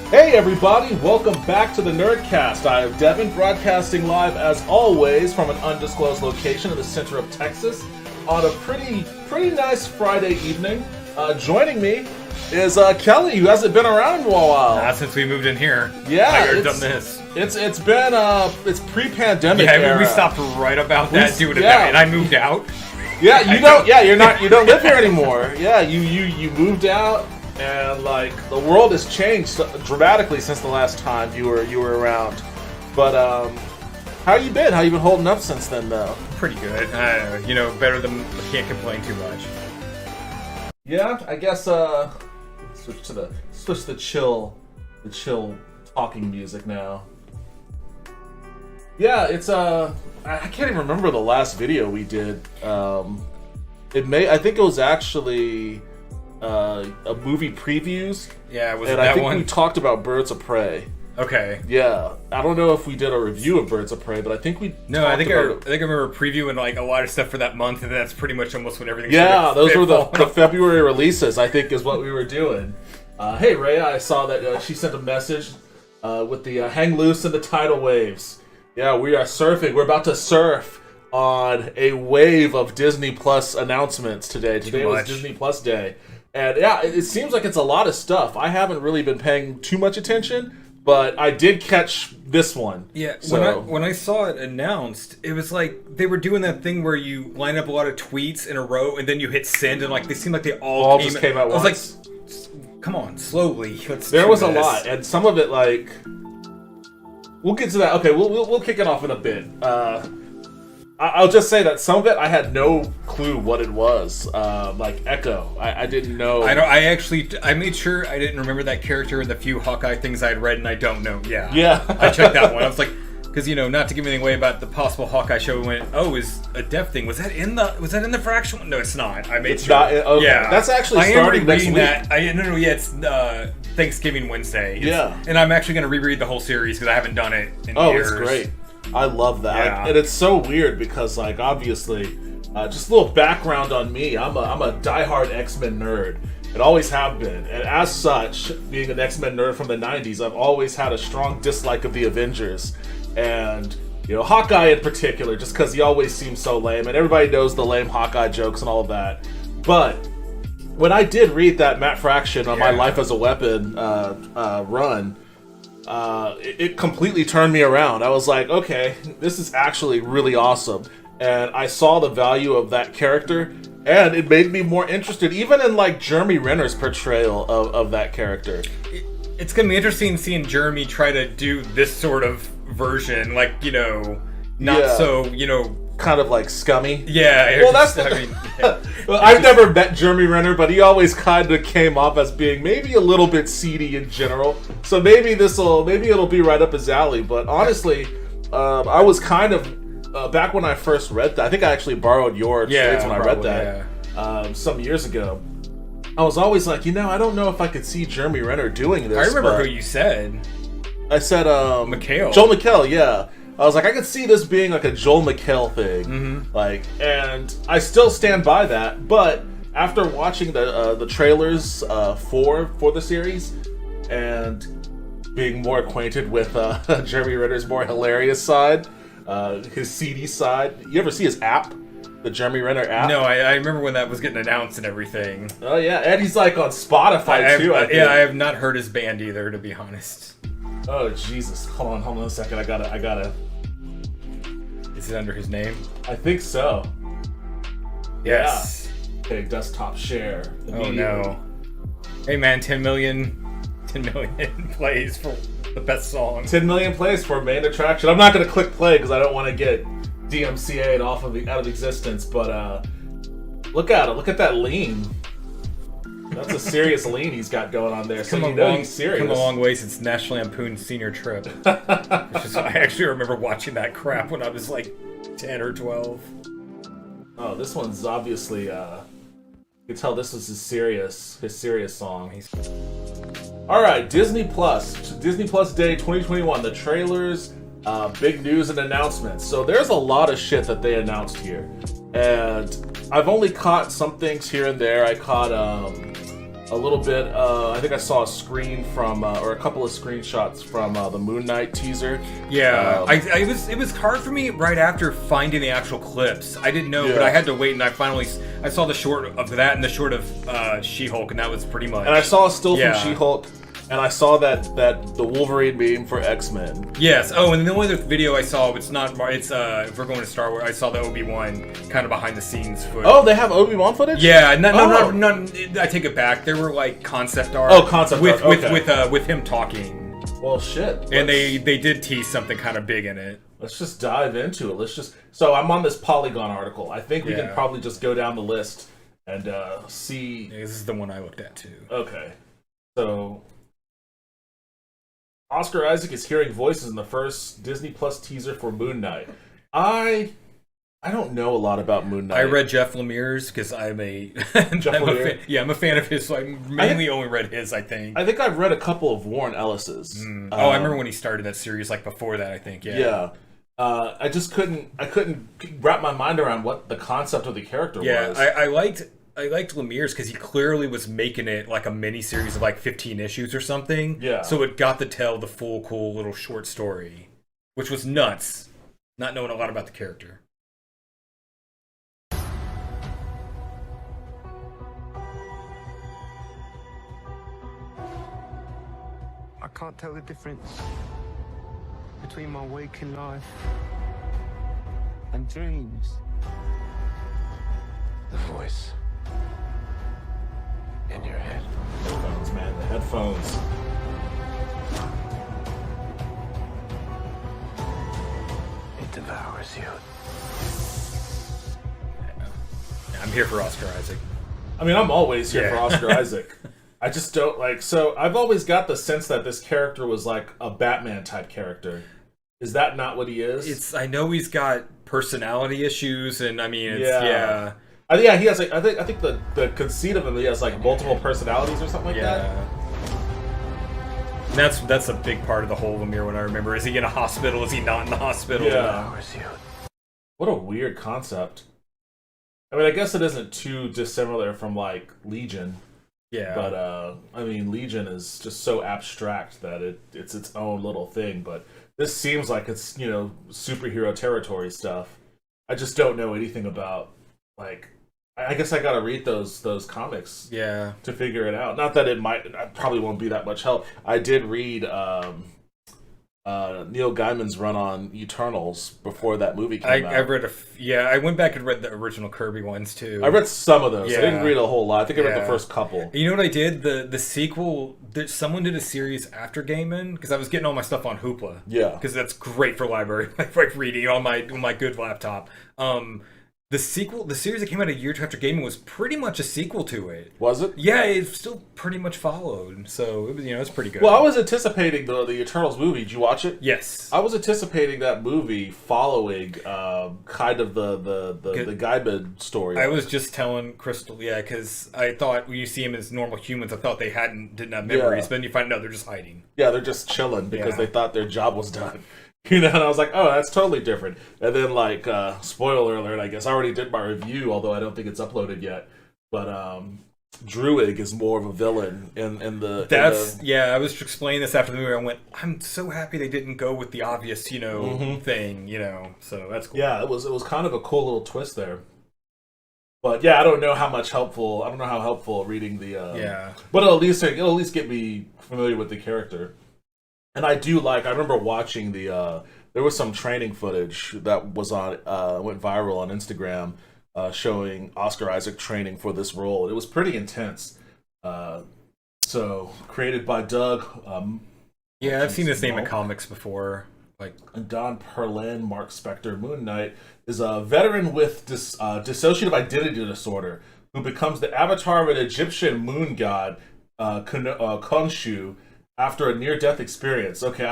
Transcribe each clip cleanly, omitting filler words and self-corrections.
Hey everybody, welcome back to the Nerdcast. I am Devin, broadcasting live as always from an undisclosed location in the center of Texas on a pretty nice Friday evening. Joining me is Kelly, who hasn't been around in a while. Not since we moved in here. Yeah, I've done this. It's been it's pre-pandemic. Yeah, era. We stopped right about that, doing it that, and I moved out. Yeah, you don't live here anymore. Yeah, you moved out. And like the world has changed dramatically since the last time you were around. But how you been? How you been holding up since then, though? Pretty good. Better than can't complain too much. Yeah, I guess switch the chill talking music now. Yeah, it's I can't even remember the last video we did. I think it was actually a movie previews. Yeah, was and it that I think one? we talked about Birds of Prey. Okay. Yeah, I don't know if we did a review of Birds of Prey, but I think we. I think I remember previewing like a lot of stuff for that month, and that's pretty much almost when everything. Yeah, those were the February releases. I think is what we were doing. Hey Ray, I saw that she sent a message with the hang loose in the tidal waves. Yeah, we are surfing. We're about to surf on a wave of Disney Plus announcements today. Today was Disney Plus Day. And yeah, it seems like it's a lot of stuff. I haven't really been paying too much attention, but I did catch this one. Yeah, so, when I saw it announced, it was like they were doing that thing where you line up a lot of tweets in a row and then you hit send, and like they seemed like they all just came at once. I was like, come on, slowly. There was a lot, and some of it like we'll get to that. Okay, we'll kick it off in a bit. I'll just say that some of it I had no clue what it was. Like Echo, I didn't know. I made sure I didn't remember that character in the few Hawkeye things I had read, and I don't know. Yeah. I checked that one. I was like, because not to give anything away about the possible Hawkeye show. When is a dev thing? Was that in the fraction one? No, it's not. I made it's sure. Not, okay. Yeah, that's actually starting next week. It's Thanksgiving Wednesday. And I'm actually going to reread the whole series because I haven't done it in years. It's great. I love that. Yeah. And it's so weird because, like, obviously, just a little background on me. I'm a diehard X-Men nerd. And always have been. And as such, being an X-Men nerd from the 90s, I've always had a strong dislike of the Avengers. And, Hawkeye in particular, just because he always seems so lame. And everybody knows the lame Hawkeye jokes and all of that. But when I did read that Matt Fraction on my Life as a Weapon run, it completely turned me around. I was like, okay, this is actually really awesome. And I saw the value of that character, and it made me more interested, even in like Jeremy Renner's portrayal of that character. It's going to be interesting seeing Jeremy try to do this sort of version, like, so, kind of like scummy. Yeah. Well, that's well, I've never met Jeremy Renner, but he always kind of came off as being maybe a little bit seedy in general. So maybe it'll be right up his alley. But honestly, I was kind of back when I first read that. I think I actually borrowed your trades when I read that some years ago. I was always like, I don't know if I could see Jeremy Renner doing this. I remember who you said. I said McHale. Joel McHale, yeah. I was like, I could see this being like a Joel McHale thing, and I still stand by that. But after watching the trailers for the series and being more acquainted with Jeremy Renner's more hilarious side, his seedy side, you ever see his app, the Jeremy Renner app? No, I remember when that was getting announced and everything. Oh yeah, and he's like on Spotify too. I have not heard his band either, to be honest. Oh Jesus! Hold on a second. I gotta. Is it under his name? I think so. Yes. Yeah. Okay, desktop share. Oh no. Hey man, 10 million plays for the best song. 10 million plays for main attraction. I'm not gonna click play because I don't want to get DMCA'd out of existence. But look at it. Look at that lean. That's a serious lean he's got going on there. So he's serious. Come a long way since National Lampoon's Senior Trip. I actually remember watching that crap when I was like 10 or 12. Oh, this one's obviously, you can tell this is his serious song. Alright, Disney Plus Day 2021, the trailers, big news and announcements. So there's a lot of shit that they announced here. And I've only caught some things here and there. I caught a little bit. I think I saw a screen from, or a couple of screenshots from the Moon Knight teaser. Yeah, it was hard for me right after finding the actual clips. I didn't know, but I had to wait, and I saw the short of that and the short of She-Hulk, and that was pretty much. And I saw a still from She-Hulk. And I saw that the Wolverine meme for X-Men. Yes. Oh, and the only other video I saw, if we're going to Star Wars, I saw the Obi-Wan kind of behind the scenes footage. Oh, they have Obi-Wan footage? Yeah. No, I take it back. There were like concept art. Oh, concept art. Okay. with him talking. Well, shit. And they did tease something kind of big in it. Let's just dive into it. So I'm on this Polygon article. I think we can probably just go down the list and see. Yeah, this is the one I looked at too. Okay. So Oscar Isaac is hearing voices in the first Disney Plus teaser for Moon Knight. I don't know a lot about Moon Knight. I read Jeff Lemire's because I'm a I'm a fan of his. So I mainly only read his. I think I've read a couple of Warren Ellis's. I remember when he started that series. Like before that, I think. Yeah. I just couldn't wrap my mind around what the concept of the character was. Yeah, I liked Lemire's because he clearly was making it like a mini series of like 15 issues or something. Yeah. So it got to tell the full cool little short story, which was nuts. Not knowing a lot about the character. I can't tell the difference between my waking life and dreams. The voice in your head. Headphones, man. The headphones. It devours you. Yeah, I'm here for Oscar Isaac. I mean, I'm always here for Oscar Isaac. I just don't so I've always got the sense that this character was like a Batman type character. Is that not what he is? I know he's got personality issues, and I mean, he has like I think the conceit of him, he has like multiple personalities or something like that. And that's a big part of the whole Lemire one. I remember, is he in a hospital? Is he not in the hospital? Yeah. What a weird concept. I mean, I guess it isn't too dissimilar from like Legion. Yeah. But I mean, Legion is just so abstract that it's its own little thing. But this seems like it's superhero territory stuff. I just don't know anything about I guess I gotta read those comics to figure it out. Not that it probably won't be that much help. I did read Neil Gaiman's run on Eternals before that movie came out. I read I went back and read the original Kirby ones too. I read some of those. I didn't read a whole lot. I think I read the first couple. You know what I did? The sequel. Someone did a series after Gaiman because I was getting all my stuff on Hoopla. Yeah, because that's great for library, like reading on my good laptop. The series that came out a year after Gaiman was pretty much a sequel to it. Was it? Yeah, it still pretty much followed. So it was, it's pretty good. Well, I was anticipating the Eternals movie. Did you watch it? Yes. I was anticipating that movie following kind of the Gaiman story. I was just telling Crystal, because I thought when you see him as normal humans, I thought they didn't have memories, but then you find out they're just hiding. Yeah, they're just chilling because they thought their job was done. And I was like, oh, that's totally different. And then, spoiler alert, I guess. I already did my review, although I don't think it's uploaded yet. But Druig is more of a villain in the... I was explaining this after the movie. I went, I'm so happy they didn't go with the obvious, thing, So that's cool. Yeah, it was kind of a cool little twist there. But yeah, I don't know how helpful reading the... But it'll at least get me familiar with the character. And I remember watching there was some training footage that was went viral on Instagram showing Oscar Isaac training for this role. It was pretty intense. So, created by Doug. I've seen this name in comics before. Don Perlin, Mark Spector. Moon Knight is a veteran with dissociative identity disorder who becomes the avatar of an Egyptian moon god, Khonshu, after a near-death experience. Okay,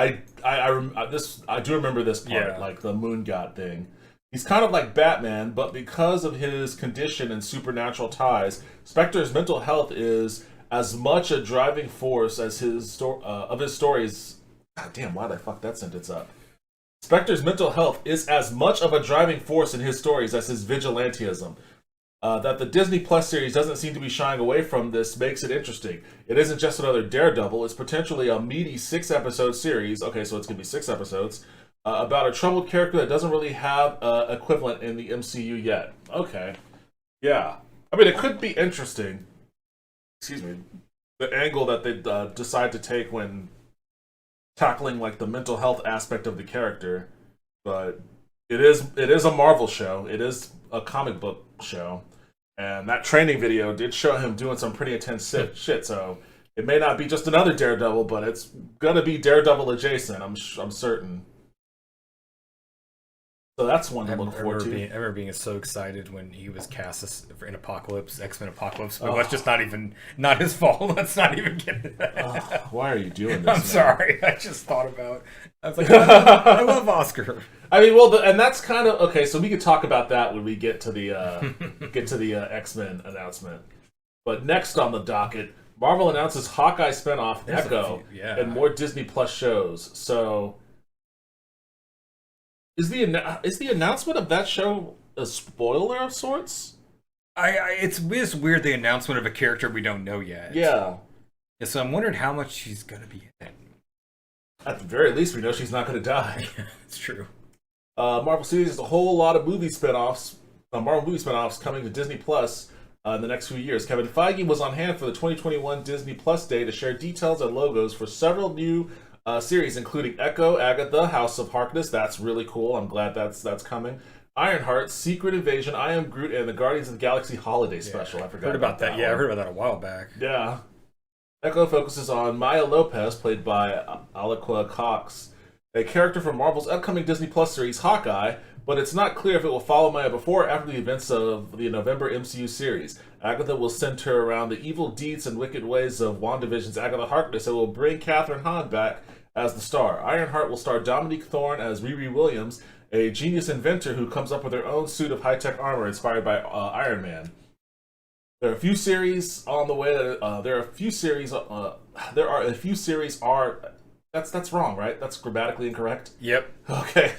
I do remember this part, like the moon god thing. He's kind of like Batman, but because of his condition and supernatural ties, Spectre's mental health is as much a driving force as his stories. God damn, why did I fuck that sentence up? Spectre's mental health is as much of a driving force in his stories as his vigilantism. That the Disney Plus series doesn't seem to be shying away from this makes it interesting. It isn't just another Daredevil, it's potentially a meaty 6-episode series. Okay, so it's going to be 6 episodes. About a troubled character that doesn't really have equivalent in the MCU yet. Okay. Yeah. I mean, it could be interesting. Excuse me. The angle that they decide to take when tackling like the mental health aspect of the character. But it is a Marvel show. It is a comic book show. And that training video did show him doing some pretty intense shit. So it may not be just another Daredevil, but it's gonna be Daredevil adjacent. I'm certain. So that's one to look forward to. I remember being so excited when he was cast in Apocalypse, X-Men Apocalypse, but that's just not his fault. Let's not even get into that. Why are you doing this? I'm sorry. I just thought about. I was like, I love Oscar. I mean, well, and that's kind of okay. So we could talk about that when we get to the X-Men announcement. But next on the docket, Marvel announces Hawkeye spinoff Echo and more Disney Plus shows. So. Is the announcement of that show a spoiler of sorts? It's weird, the announcement of a character we don't know yet. Yeah. So I'm wondering how much she's gonna be in it. At the very least, we know she's not gonna die. It's true. Marvel Studios has a whole lot of movie spinoffs, Marvel movie spinoffs coming to Disney Plus in the next few years. Kevin Feige was on hand for the 2021 Disney Plus Day to share details and logos for several new series, including Echo, Agatha, House of Harkness. That's really cool. I'm glad that's coming. Ironheart, Secret Invasion, I Am Groot, and the Guardians of the Galaxy Holiday Special. I forgot about that. Yeah, I heard about that a while back. Yeah. Echo focuses on Maya Lopez, played by Aliqua Cox, a character from Marvel's upcoming Disney Plus series Hawkeye, but it's not clear if it will follow Maya before or after the events of the November MCU series. Agatha will center around the evil deeds and wicked ways of WandaVision's Agatha Harkness and will bring Kathryn Hahn back as the star. Ironheart will star Dominique Thorne as Riri Williams, a genius inventor who comes up with her own suit of high-tech armor inspired by Iron Man. There are a few series on the way. That's wrong, right? That's grammatically incorrect. Yep. Okay.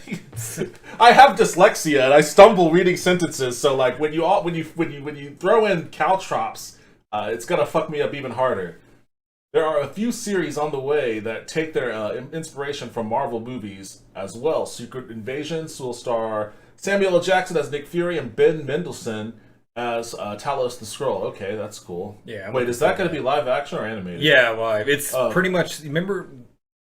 I have dyslexia and I stumble reading sentences. So like when you throw in caltrops, it's gonna fuck me up even harder. There are a few series on the way that take their inspiration from Marvel movies as well. Secret Invasions will star Samuel L. Jackson as Nick Fury and Ben Mendelsohn as Talos the Skrull. Okay, that's cool. Yeah. Wait, is that going to be live action or animated? Yeah, live. It's pretty much. Remember,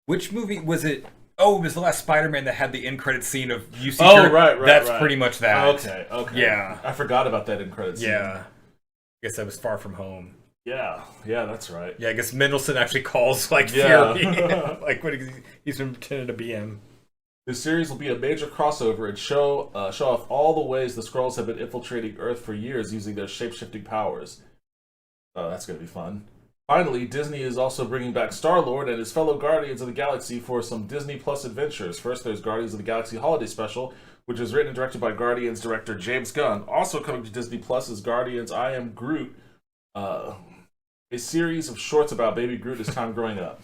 which movie was it? Oh, it was the last Spider-Man that had the end credit scene of UC. Oh, right. That's pretty much that. Okay. Yeah. I forgot about that end credit scene. Yeah. I guess that was Far From Home. Yeah, that's right. Yeah, I guess Mendelsohn actually calls like Fury, like when he's been pretending to be him. This series will be a major crossover and show off all the ways the Skrulls have been infiltrating Earth for years using their shape-shifting powers. That's going to be fun. Finally, Disney is also bringing back Star-Lord and his fellow Guardians of the Galaxy for some Disney Plus adventures. First, there's Guardians of the Galaxy Holiday Special, which is written and directed by Guardians director James Gunn. Also coming to Disney Plus is Guardians I Am Groot, a series of shorts about baby Groot his time growing up.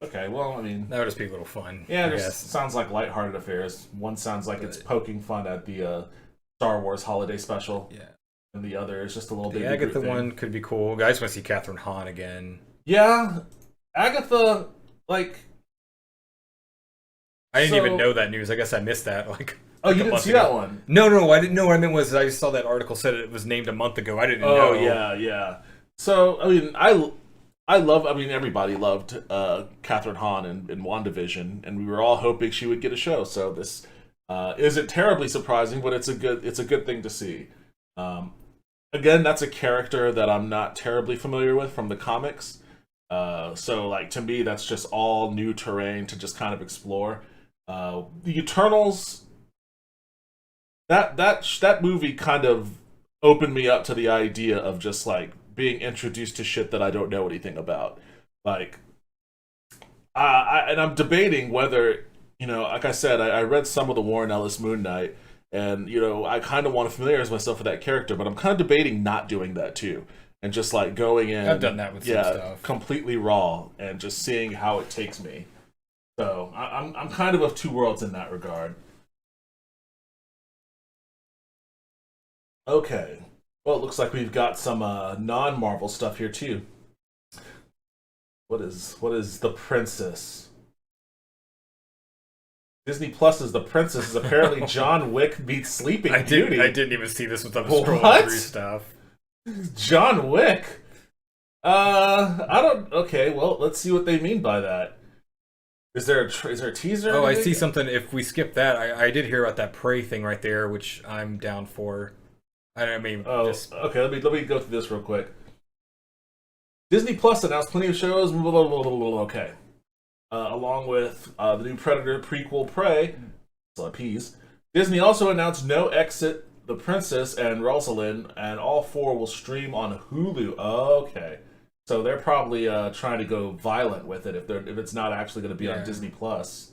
Okay, well, I mean... That would just be a little fun. Yeah, it sounds like lighthearted affairs. One sounds like it's poking fun at the Star Wars Holiday Special. Yeah. And the other is just a little baby Groot Groot thing. One could be cool. I just want to see Kathryn Hahn again. Yeah. Agatha, like... I didn't even know that news. I guess I missed that. Oh, you didn't see that one? No, I didn't know. What I meant was I just saw that article said it was named a month ago. I didn't know. Oh, yeah. So, I mean, everybody loved Kathryn Hahn in WandaVision, and we were all hoping she would get a show. So this isn't terribly surprising, but it's a good thing to see. Again, that's a character that I'm not terribly familiar with from the comics. So, like, to me, that's just all new terrain to just kind of explore. The Eternals, that movie kind of opened me up to the idea of just like being introduced to shit that I don't know anything about. Like, and I'm debating whether, like I said, I read some of the Warren Ellis Moon Knight, and, I kind of want to familiarize myself with that character, but I'm kind of debating not doing that too. And just like going in. I've done that with some stuff. Completely raw and just seeing how it takes me. So I'm kind of two worlds in that regard. Okay. Well, it looks like we've got some non-Marvel stuff here too. What is The Princess? Disney Plus's The Princess is apparently John Wick meets Sleeping Beauty. I didn't even see this without scrolling through stuff. John Wick? I don't... Okay, well, let's see what they mean by that. Is there a teaser? Oh, I see something. If we skip that, I did hear about that Prey thing right there, which I'm down for. Okay, let me go through this real quick. Disney Plus announced plenty of shows, okay. Along with the new Predator prequel, Prey, P's. Disney also announced No Exit, The Princess, and Rosalind, and all 4 will stream on Hulu. Okay. So they're probably trying to go violent with it if it's not actually going to be on Disney Plus.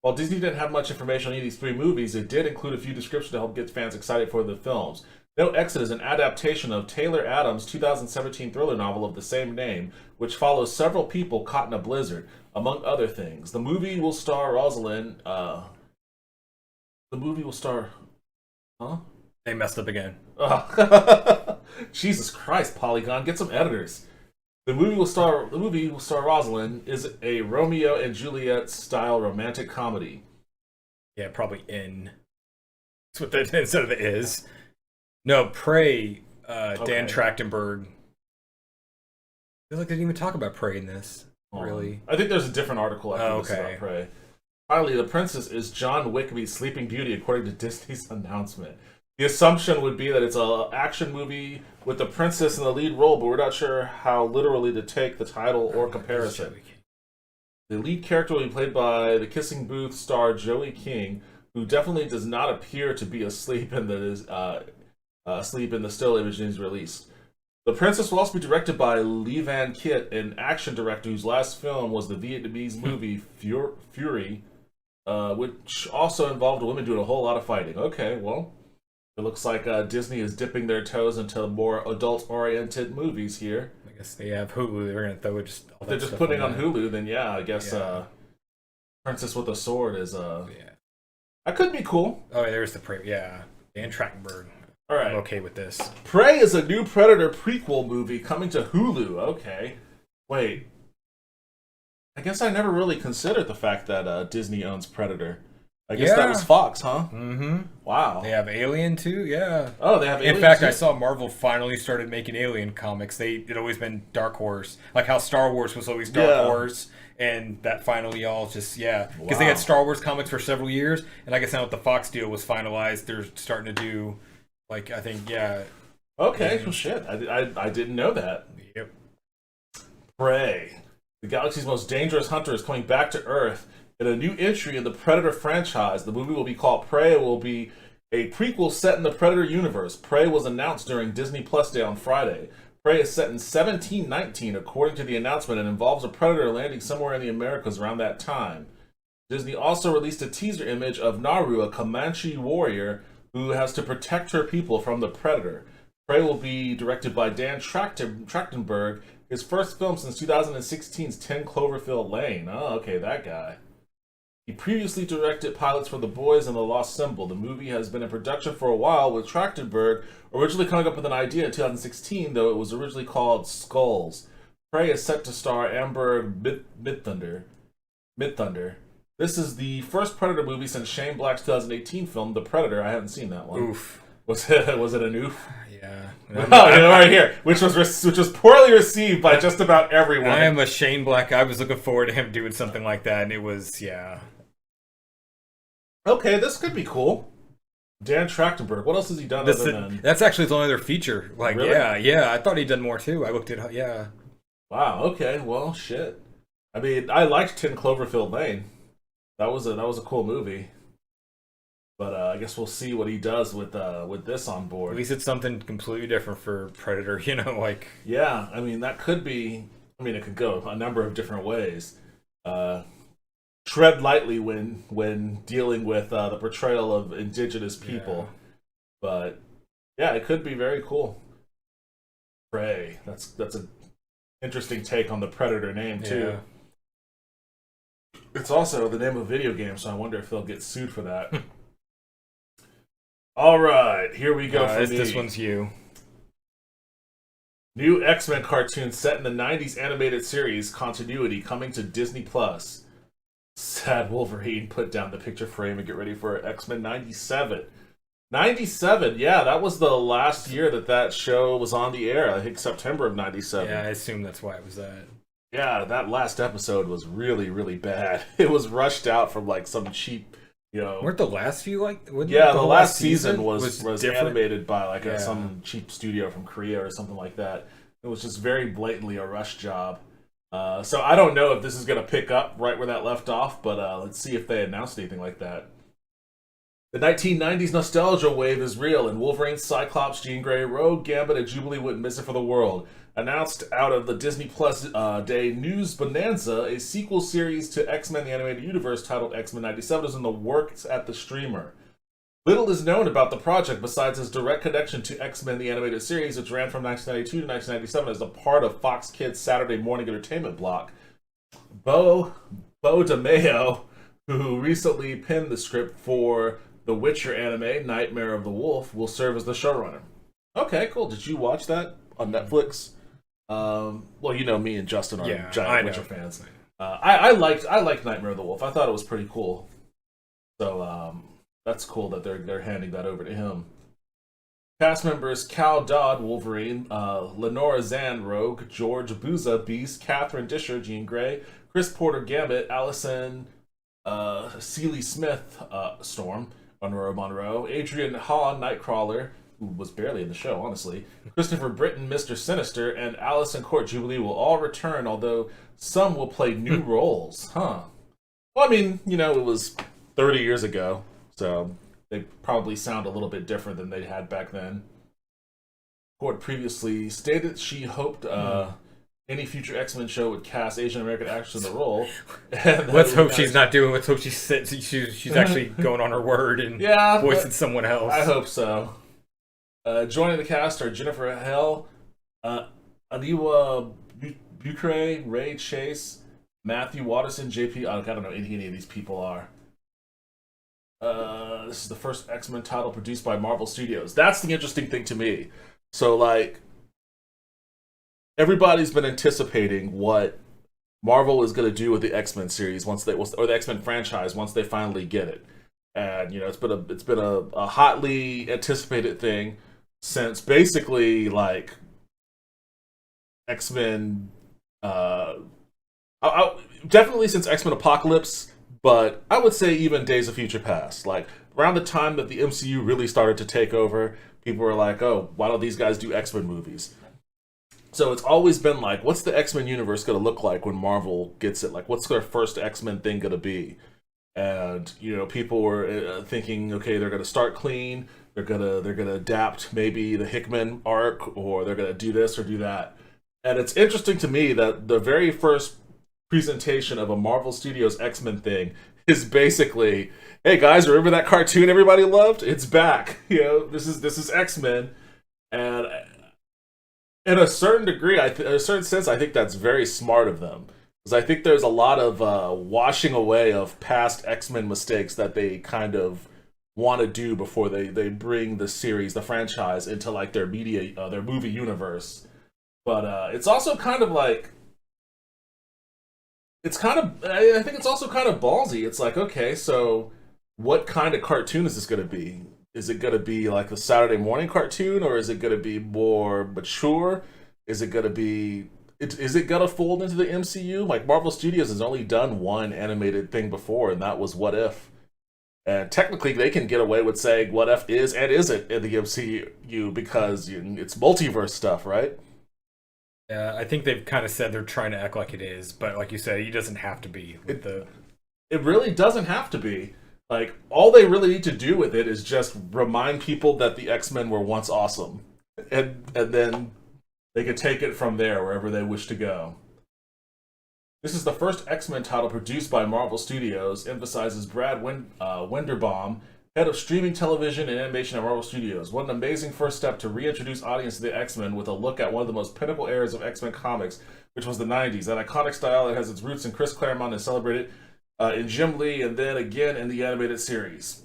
While Disney didn't have much information on any of these 3 movies, it did include a few descriptions to help get fans excited for the films. No Exit is an adaptation of Taylor Adams' 2017 thriller novel of the same name, which follows several people caught in a blizzard, among other things. The movie will star Rosalind. Huh? They messed up again. Jesus Christ, Polygon, get some editors. The movie will star Rosalind is a Romeo and Juliet style romantic comedy. Yeah, probably in. That's what that instead of the is. No, Prey. Dan Trachtenberg. I feel like they didn't even talk about Prey in this. Really? I think there's a different article after this about Prey. Finally, The Princess is John Wick meets Sleeping Beauty, according to Disney's announcement. The assumption would be that it's an action movie with the princess in the lead role, but we're not sure how literally to take the title or comparison. The lead character will be played by the Kissing Booth star Joey King, who definitely does not appear to be asleep in the still image he's released. The Princess will also be directed by Lee Van Kit, an action director whose last film was the Vietnamese movie Fury, which also involved women doing a whole lot of fighting. Okay, well... It looks like Disney is dipping their toes into more adult-oriented movies here. I guess they have Hulu. They're going to throw it just. If they're just putting on Hulu, then I guess Princess with a Sword is. That could be cool. Oh, there's the Prey. Yeah, Dan Trachtenberg. All right, I'm okay with this. Prey is a new Predator prequel movie coming to Hulu. Okay, wait. I guess I never really considered the fact that Disney owns Predator. I guess that was Fox, huh? Mm-hmm. Wow. They have Alien too, yeah. Oh, they have Alien. In fact, too? I saw Marvel finally started making Alien comics. It always been Dark Horse, like how Star Wars was always Dark Horse, and that finally all just because they had Star Wars comics for several years, and I guess now that the Fox deal was finalized, they're starting to do Okay, well, shit, I didn't know that. Yep. Prey, the galaxy's most dangerous hunter, is coming back to Earth. In a new entry in the Predator franchise, the movie will be called Prey. It will be a prequel set in the Predator universe. Prey was announced during Disney Plus Day on Friday. Prey is set in 1719, according to the announcement, and involves a predator landing somewhere in the Americas around that time. Disney also released a teaser image of Naru, a Comanche warrior who has to protect her people from the predator. Prey will be directed by Dan Trachtenberg, his first film since 2016's 10 Cloverfield Lane. Oh, okay, that guy. He previously directed pilots for The Boys and The Lost Symbol. The movie has been in production for a while, with Trachtenberg originally coming up with an idea in 2016, though it was originally called Skulls. Prey is set to star Amber Midthunder. This is the first Predator movie since Shane Black's 2018 film, The Predator. I haven't seen that one. Oof. Was it an oof? Yeah. Right here, which was poorly received by just about everyone. I am a Shane Black. I was looking forward to him doing something like that, and it was Okay, this could be cool. Dan Trachtenberg. What else has he done other than... That's actually his only other feature. Really? Yeah. I thought he'd done more too. I looked at Wow. Okay. Well, shit. I mean, I liked 10 Cloverfield Lane. That was a cool movie. But I guess we'll see what he does with this on board. At least it's something completely different for Predator. Yeah. I mean, that could be. I mean, it could go a number of different ways. Tread lightly when dealing with the portrayal of indigenous people, but it could be very cool. Prey. That's an interesting take on the Predator name too. It's also the name of a video game, so I wonder if they'll get sued for that. All right, here we go. This one's you. New X-Men cartoon set in the 90s animated series continuity coming to Disney Plus. Sad Wolverine, put down the picture frame and get ready for X-Men 97. 97, yeah, that was the last year that show was on the air. I think September of 97. Yeah, I assume that's why it was that. Yeah, that last episode was really, really bad. It was rushed out from like some cheap, Weren't the last few like? Yeah, the last season was different? animated by like some cheap studio from Korea or something like that. It was just very blatantly a rush job. So I don't know if this is going to pick up right where that left off, but let's see if they announced anything like that. The 1990s nostalgia wave is real, and Wolverine, Cyclops, Jean Grey, Rogue, Gambit, and Jubilee went missing for the world. Announced out of the Disney Plus Day News Bonanza, a sequel series to X-Men the Animated Universe titled X-Men 97 is in the works at the streamer. Little is known about the project besides its direct connection to X-Men the Animated Series, which ran from 1992 to 1997 as a part of Fox Kids' Saturday morning entertainment block. Bo DeMayo, who recently penned the script for the Witcher anime, Nightmare of the Wolf, will serve as the showrunner. Okay, cool. Did you watch that on Netflix? Well, you know me and Justin are giant Witcher fans. I liked Nightmare of the Wolf. I thought it was pretty cool. So that's cool that they're handing that over to him. Cast members: Cal Dodd, Wolverine; Lenora Zan, Rogue; George Buza, Beast; Catherine Disher, Jean Grey; Chris Porter, Gambit; Allison Seeley Smith, Storm; Monroe; Adrian Haw, Nightcrawler, who was barely in the show, honestly; Christopher Britton, Mr. Sinister; and Allison Court Jubilee will all return, although some will play new roles. Huh. Well, I mean, it was 30 years ago, so they probably sound a little bit different than they had back then. Court previously stated she hoped any future X-Men show would cast Asian American actors in the role. Let's hope she's not doing. Let's hope she's actually going on her word and voicing someone else. I hope so. Joining the cast are Jennifer Hale, Aniwa Bucre, Ray Chase, Matthew Watterson, JP. I don't know any of these people are. This is the first X-Men title produced by Marvel Studios. That's the interesting thing to me. So, like, everybody's been anticipating what Marvel is going to do with the X-Men series or the X-Men franchise once they finally get it. And it's been a hotly anticipated thing since basically like X-Men. Definitely since X-Men Apocalypse, but I would say even Days of Future Past. Like around the time that the MCU really started to take over, people were like, "Oh, why don't these guys do X-Men movies?" So it's always been like, what's the X-Men universe going to look like when Marvel gets it? Like, what's their first X-Men thing going to be? And people were thinking, okay, they're going to start clean. They're gonna adapt maybe the Hickman arc, or they're going to do this or do that. And it's interesting to me that the very first presentation of a Marvel Studios X-Men thing is basically, hey guys, remember that cartoon everybody loved? It's back. This is X-Men, and in a certain degree, in a certain sense, I think that's very smart of them. Because I think there's a lot of washing away of past X-Men mistakes that they kind of want to do before they bring the series, the franchise, into like their their movie universe. But it's also kind of like, I think it's also kind of ballsy. It's like, okay, so what kind of cartoon is this going to be? Is it going to be like the Saturday morning cartoon, or is it going to be more mature? Is it going to be... Is it going to fold into the MCU? Like, Marvel Studios has only done one animated thing before, and that was What If. And technically, they can get away with saying What If is and isn't in the MCU because it's multiverse stuff, right? Yeah, I think they've kind of said they're trying to act like it is, but like you said, it doesn't have to be. It really doesn't have to be. Like, all they really need to do with it is just remind people that the X-Men were once awesome. And then they could take it from there, wherever they wish to go. This is the first X-Men title produced by Marvel Studios, emphasizes Brad Wenderbaum, head of streaming television and animation at Marvel Studios. What an amazing first step to reintroduce audience to the X-Men with a look at one of the most pinnacle eras of X-Men comics, which was the 90s. That iconic style that has its roots in Chris Claremont and celebrated in Jim Lee, and then again in the animated series.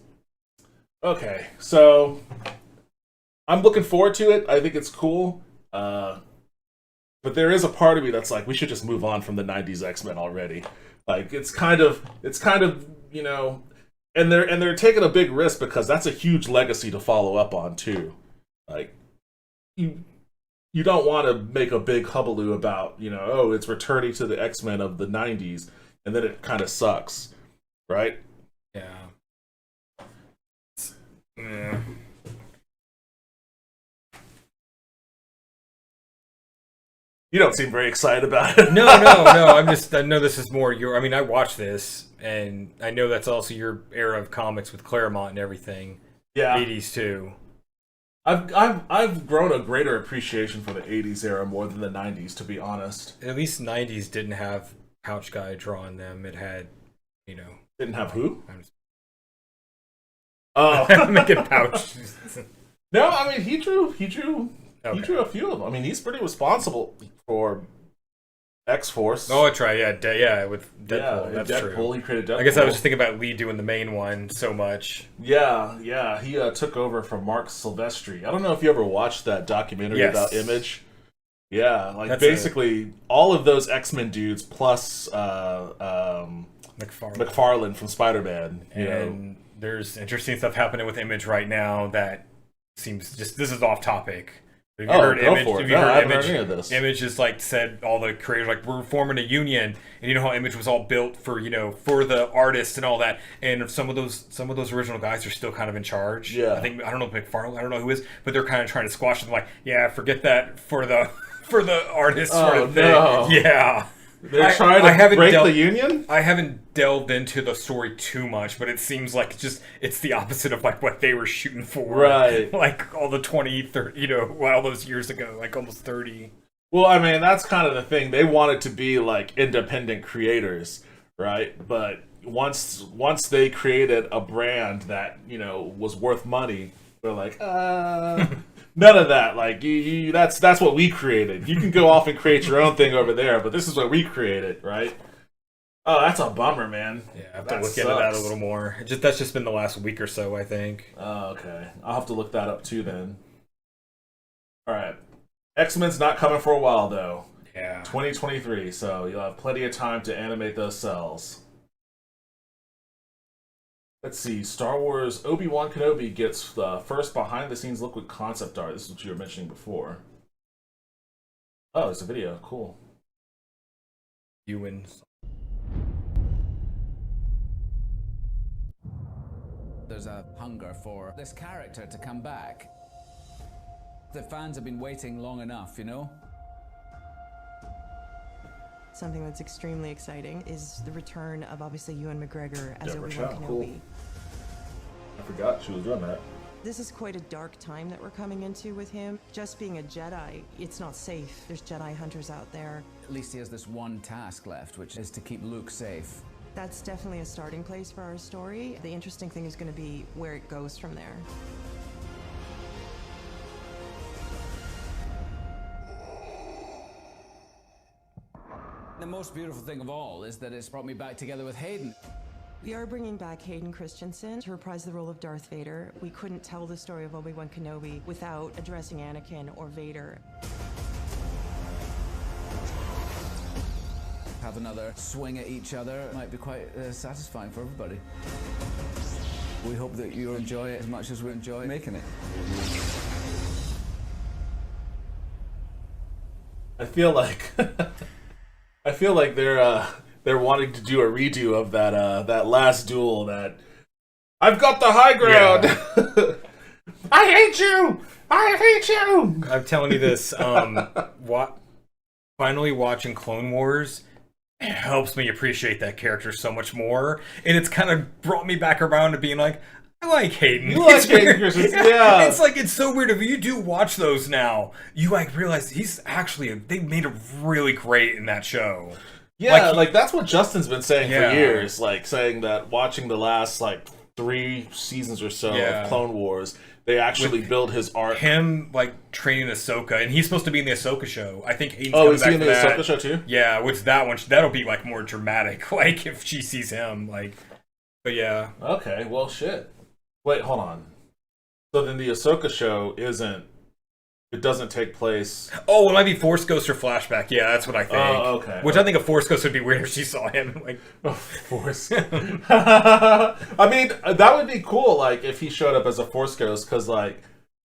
Okay, so I'm looking forward to it. I think it's cool. But there is a part of me that's like, we should just move on from the '90s X-Men already. Like it's kind of you know, and they're taking a big risk because that's a huge legacy to follow up on too. Like you don't want to make a big hullabaloo about, you know, oh, it's returning to the X-Men of the '90s, and then it kind of sucks, right? Yeah. Yeah. You don't seem very excited about it. No. I know this is more your. I mean, I watched this, and I know that's also your era of comics with Claremont and everything. Yeah, '80s too. I've grown a greater appreciation for the '80s era more than the '90s, to be honest. At least '90s didn't have Pouch Guy drawing them. It had, you know, didn't have who? I'm making Pouch. No, I mean he drew a few of them. I mean he's pretty responsible for X-Force. Oh, that's right. Yeah, with Deadpool. Yeah, that's Deadpool. true. He created Deadpool. I guess I was just thinking about Lee doing the main one so much. Yeah. He took over from Mark Silvestri. I don't know if you ever watched that documentary about Image. Yeah, like that's basically all of those X-Men dudes plus McFarlane from Spider-Man. And there's interesting stuff happening with Image right now that seems just. This is off topic. Have you heard Image? Have you heard Image? Any of this. Image just like said all the creators like we're forming a union, and you know how Image was all built for for the artists and all that, and some of those original guys are still kind of in charge. Yeah, I don't know McFarlane, I don't know who is, but they're kind of trying to squash them. Like, yeah, forget that for the artists sort of thing. No. Yeah. They're trying to break the union? I haven't delved into the story too much, but it seems like it's the opposite of like what they were shooting for. Right. Like all the 20, 30, all those years ago, like almost 30. Well, I mean, that's kind of the thing. They wanted to be like independent creators, right? But once they created a brand that, was worth money, they're like, none of that. Like that's what we created. You can go off and create your own thing over there, but this is what we created, right? Oh, that's a bummer, man. Yeah, I have to look into that a little more. That's just been the last week or so, I think. Oh, okay. I'll have to look that up too then. All right. X-Men's not coming for a while though. Yeah. 2023, so you'll have plenty of time to animate those cells. Let's see, Star Wars Obi-Wan Kenobi gets the first behind-the-scenes look with concept art. This is what you were mentioning before. Oh, it's a video. Cool. You win. There's a hunger for this character to come back. The fans have been waiting long enough, Something that's extremely exciting is the return of obviously Ewan McGregor as Obi-Wan Kenobi. Cool. I forgot she was doing that. This is quite a dark time that we're coming into with him. Just being a Jedi, it's not safe. There's Jedi hunters out there. At least he has this one task left, which is to keep Luke safe. That's definitely a starting place for our story. The interesting thing is going to be where it goes from there. The most beautiful thing of all is that it's brought me back together with Hayden. We are bringing back Hayden Christensen to reprise the role of Darth Vader. We couldn't tell the story of Obi-Wan Kenobi without addressing Anakin or Vader. Have another swing at each other might be quite satisfying for everybody. We hope that you enjoy it as much as we enjoy making it. I feel like they're wanting to do a redo of that last duel. That I've got the high ground. Yeah. I hate you. I'm telling you this. Finally watching Clone Wars helps me appreciate that character so much more, and it's kind of brought me back around to being like, I like Hayden. You like Hayden Christensen, yeah. It's so weird. If you do watch those now, you realize they made him really great in that show. Yeah, that's what Justin's been saying for years. Saying that watching the last 3 seasons or so of Clone Wars, they actually build his arc. Him training Ahsoka, and he's supposed to be in the Ahsoka show. I think Hayden's coming back for that. Oh, is he in the Ahsoka show too? Yeah, which that one that'll be more dramatic. If she sees him, but yeah. Okay, well, shit. Wait, hold on. So then the Ahsoka show isn't It doesn't take place. Oh, it might be Force Ghost or flashback. Yeah, that's what I think. Oh, okay. Which I think a Force Ghost would be weird if she saw him. Like, Force. I mean, that would be cool. Like if he showed up as a Force Ghost, because like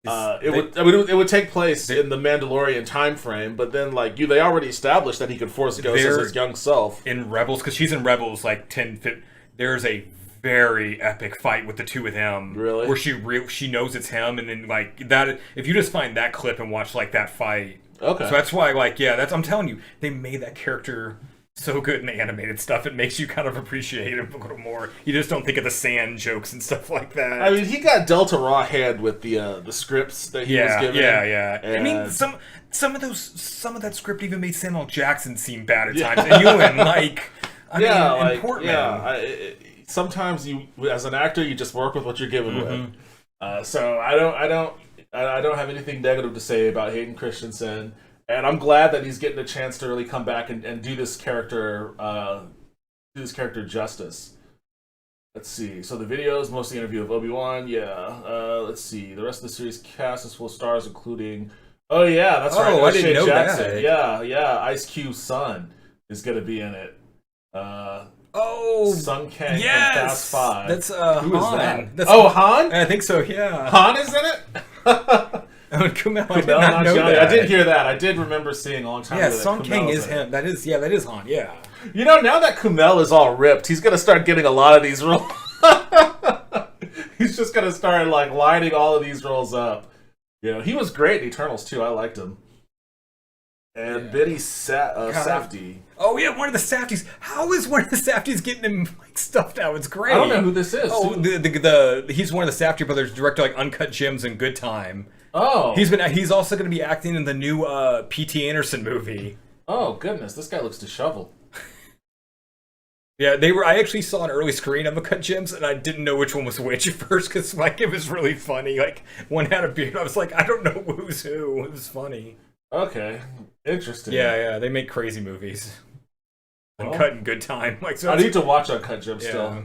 it would take place in the Mandalorian time frame. But then like they already established that he could Force Ghost as his young self in Rebels, because she's in Rebels like 10. There's a very epic fight with the two of them. Really? Where she knows it's him, and then like that. If you just find that clip and watch like that fight, okay. So that's why I'm telling you, they made that character so good in animated stuff. It makes you kind of appreciate him a little more. You just don't think of the sand jokes and stuff like that. I mean, he got dealt a raw hand with the scripts that he was given. Yeah. I mean, some of that script even made Samuel Jackson seem bad at times, and Ewan, Portman. Sometimes you, as an actor, you just work with what you're given with. So I don't have anything negative to say about Hayden Christensen, and I'm glad that he's getting a chance to really come back and do this character justice. Let's see. So the video is mostly an interview of Obi-Wan. Yeah. Let's see. The rest of the series cast is full of stars, including. Oh yeah, that's right. I didn't know Jackson. that. Yeah. Ice Cube's son is gonna be in it. Sun Kang from Fast 5. That's Who is Han. that? Han? I think so. Yeah. Han is in it. Kumail, I did not know that. I did hear that. I did remember seeing a long time ago. Yeah, Sun Kang is him. That is Han. Yeah. You know, now that Kumail is all ripped, he's gonna start getting a lot of these roles. He's just gonna start like lining all of these roles up. You know, he was great in Eternals too. I liked him. And Benny Safdie. Oh yeah, one of the Safdies. How is one of the Safdies getting him like stuff now? It's great. I don't know who this is. Oh, he's one of the Safdie brothers, director like Uncut Gems and Good Time. Oh, he's also going to be acting in the new P.T. Anderson movie. Oh goodness, this guy looks disheveled. Yeah, I actually saw an early screen of Uncut Gems, and I didn't know which one was which at first because like it was really funny. Like one had a beard, I was like, I don't know who's who. It was funny. Okay, interesting. Yeah, they make crazy movies. Uncut in Good Time. Like, so I need to watch Uncut Gems still.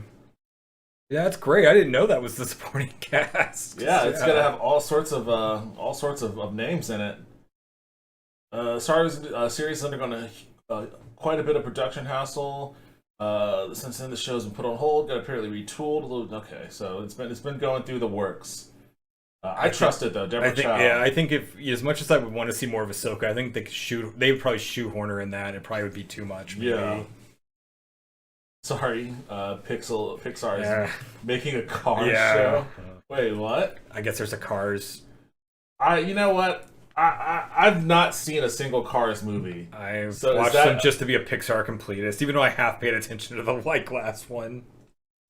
Yeah, that's great. I didn't know that was the supporting cast. Yeah, it's gonna have all sorts of names in it. Series is undergone quite a bit of production hassle. Since then, the show's been put on hold, got apparently retooled. Okay, so it's been going through the works. I trust it though, Deborah Chow. Yeah, I think if as much as I would want to see more of Ahsoka, I think they would probably shoehorn her in that. It probably would be too much. Maybe. Yeah. Sorry, Pixar is making a Cars show. Wait, what? I guess there's a Cars. You know what? I've not seen a single Cars movie. I've watched them just to be a Pixar completist, even though I half paid attention to the last one.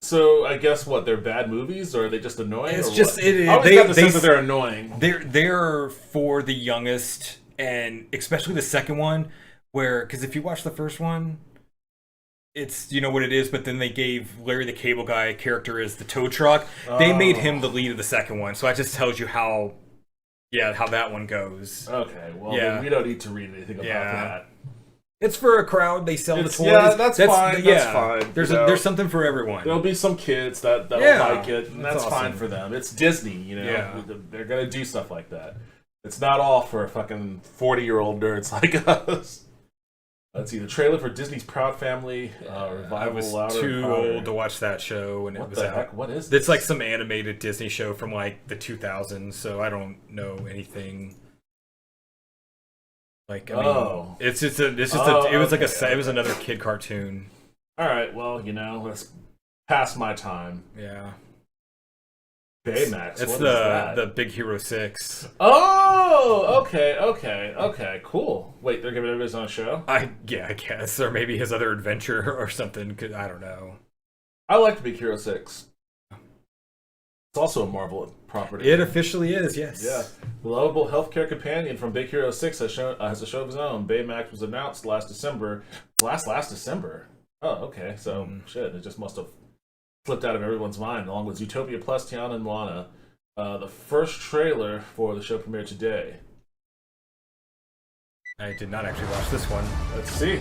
So I guess what, they're bad movies, or are they just annoying? It's just it is. I always got the sense that they're annoying. They're for the youngest, and especially the second one, because if you watch the first one, it's you know what it is, but then they gave Larry the Cable Guy a character as the tow truck. They made him the lead of the second one, so that just tells you how that one goes. Okay, well then we don't need to read anything about that. It's for a crowd. They sell the toys. Yeah, that's fine. That's fine. There's something for everyone. There'll be some kids that like it, and that's awesome. fine for them. It's Disney, you know. Yeah. They're gonna do stuff like that. It's not all for fucking 40-year-old nerds like us. Let's see, the trailer for Disney's Proud Family revival. I was too old to watch that show, and what it was the out. Heck? What is this? It's like some animated Disney show from like the 2000s, so I don't know anything. Like, I mean, it was another kid cartoon. All right, well, you know, let's pass my time. Yeah. Baymax. It's the Big Hero 6. Oh, okay, cool. Wait, they're giving everybody on a show? I guess, or maybe his other adventure or something. I don't know. I liked Big Hero 6. It's also a Marvel property. It officially is, yes. Yeah. The lovable healthcare companion from Big Hero 6 has a show of his own. Baymax was announced last December. Last December? Oh, okay. So, shit, it just must have slipped out of everyone's mind, along with Zootopia Plus, Tiana, and Moana. The first trailer for the show premiered today. I did not actually watch this one. Let's see.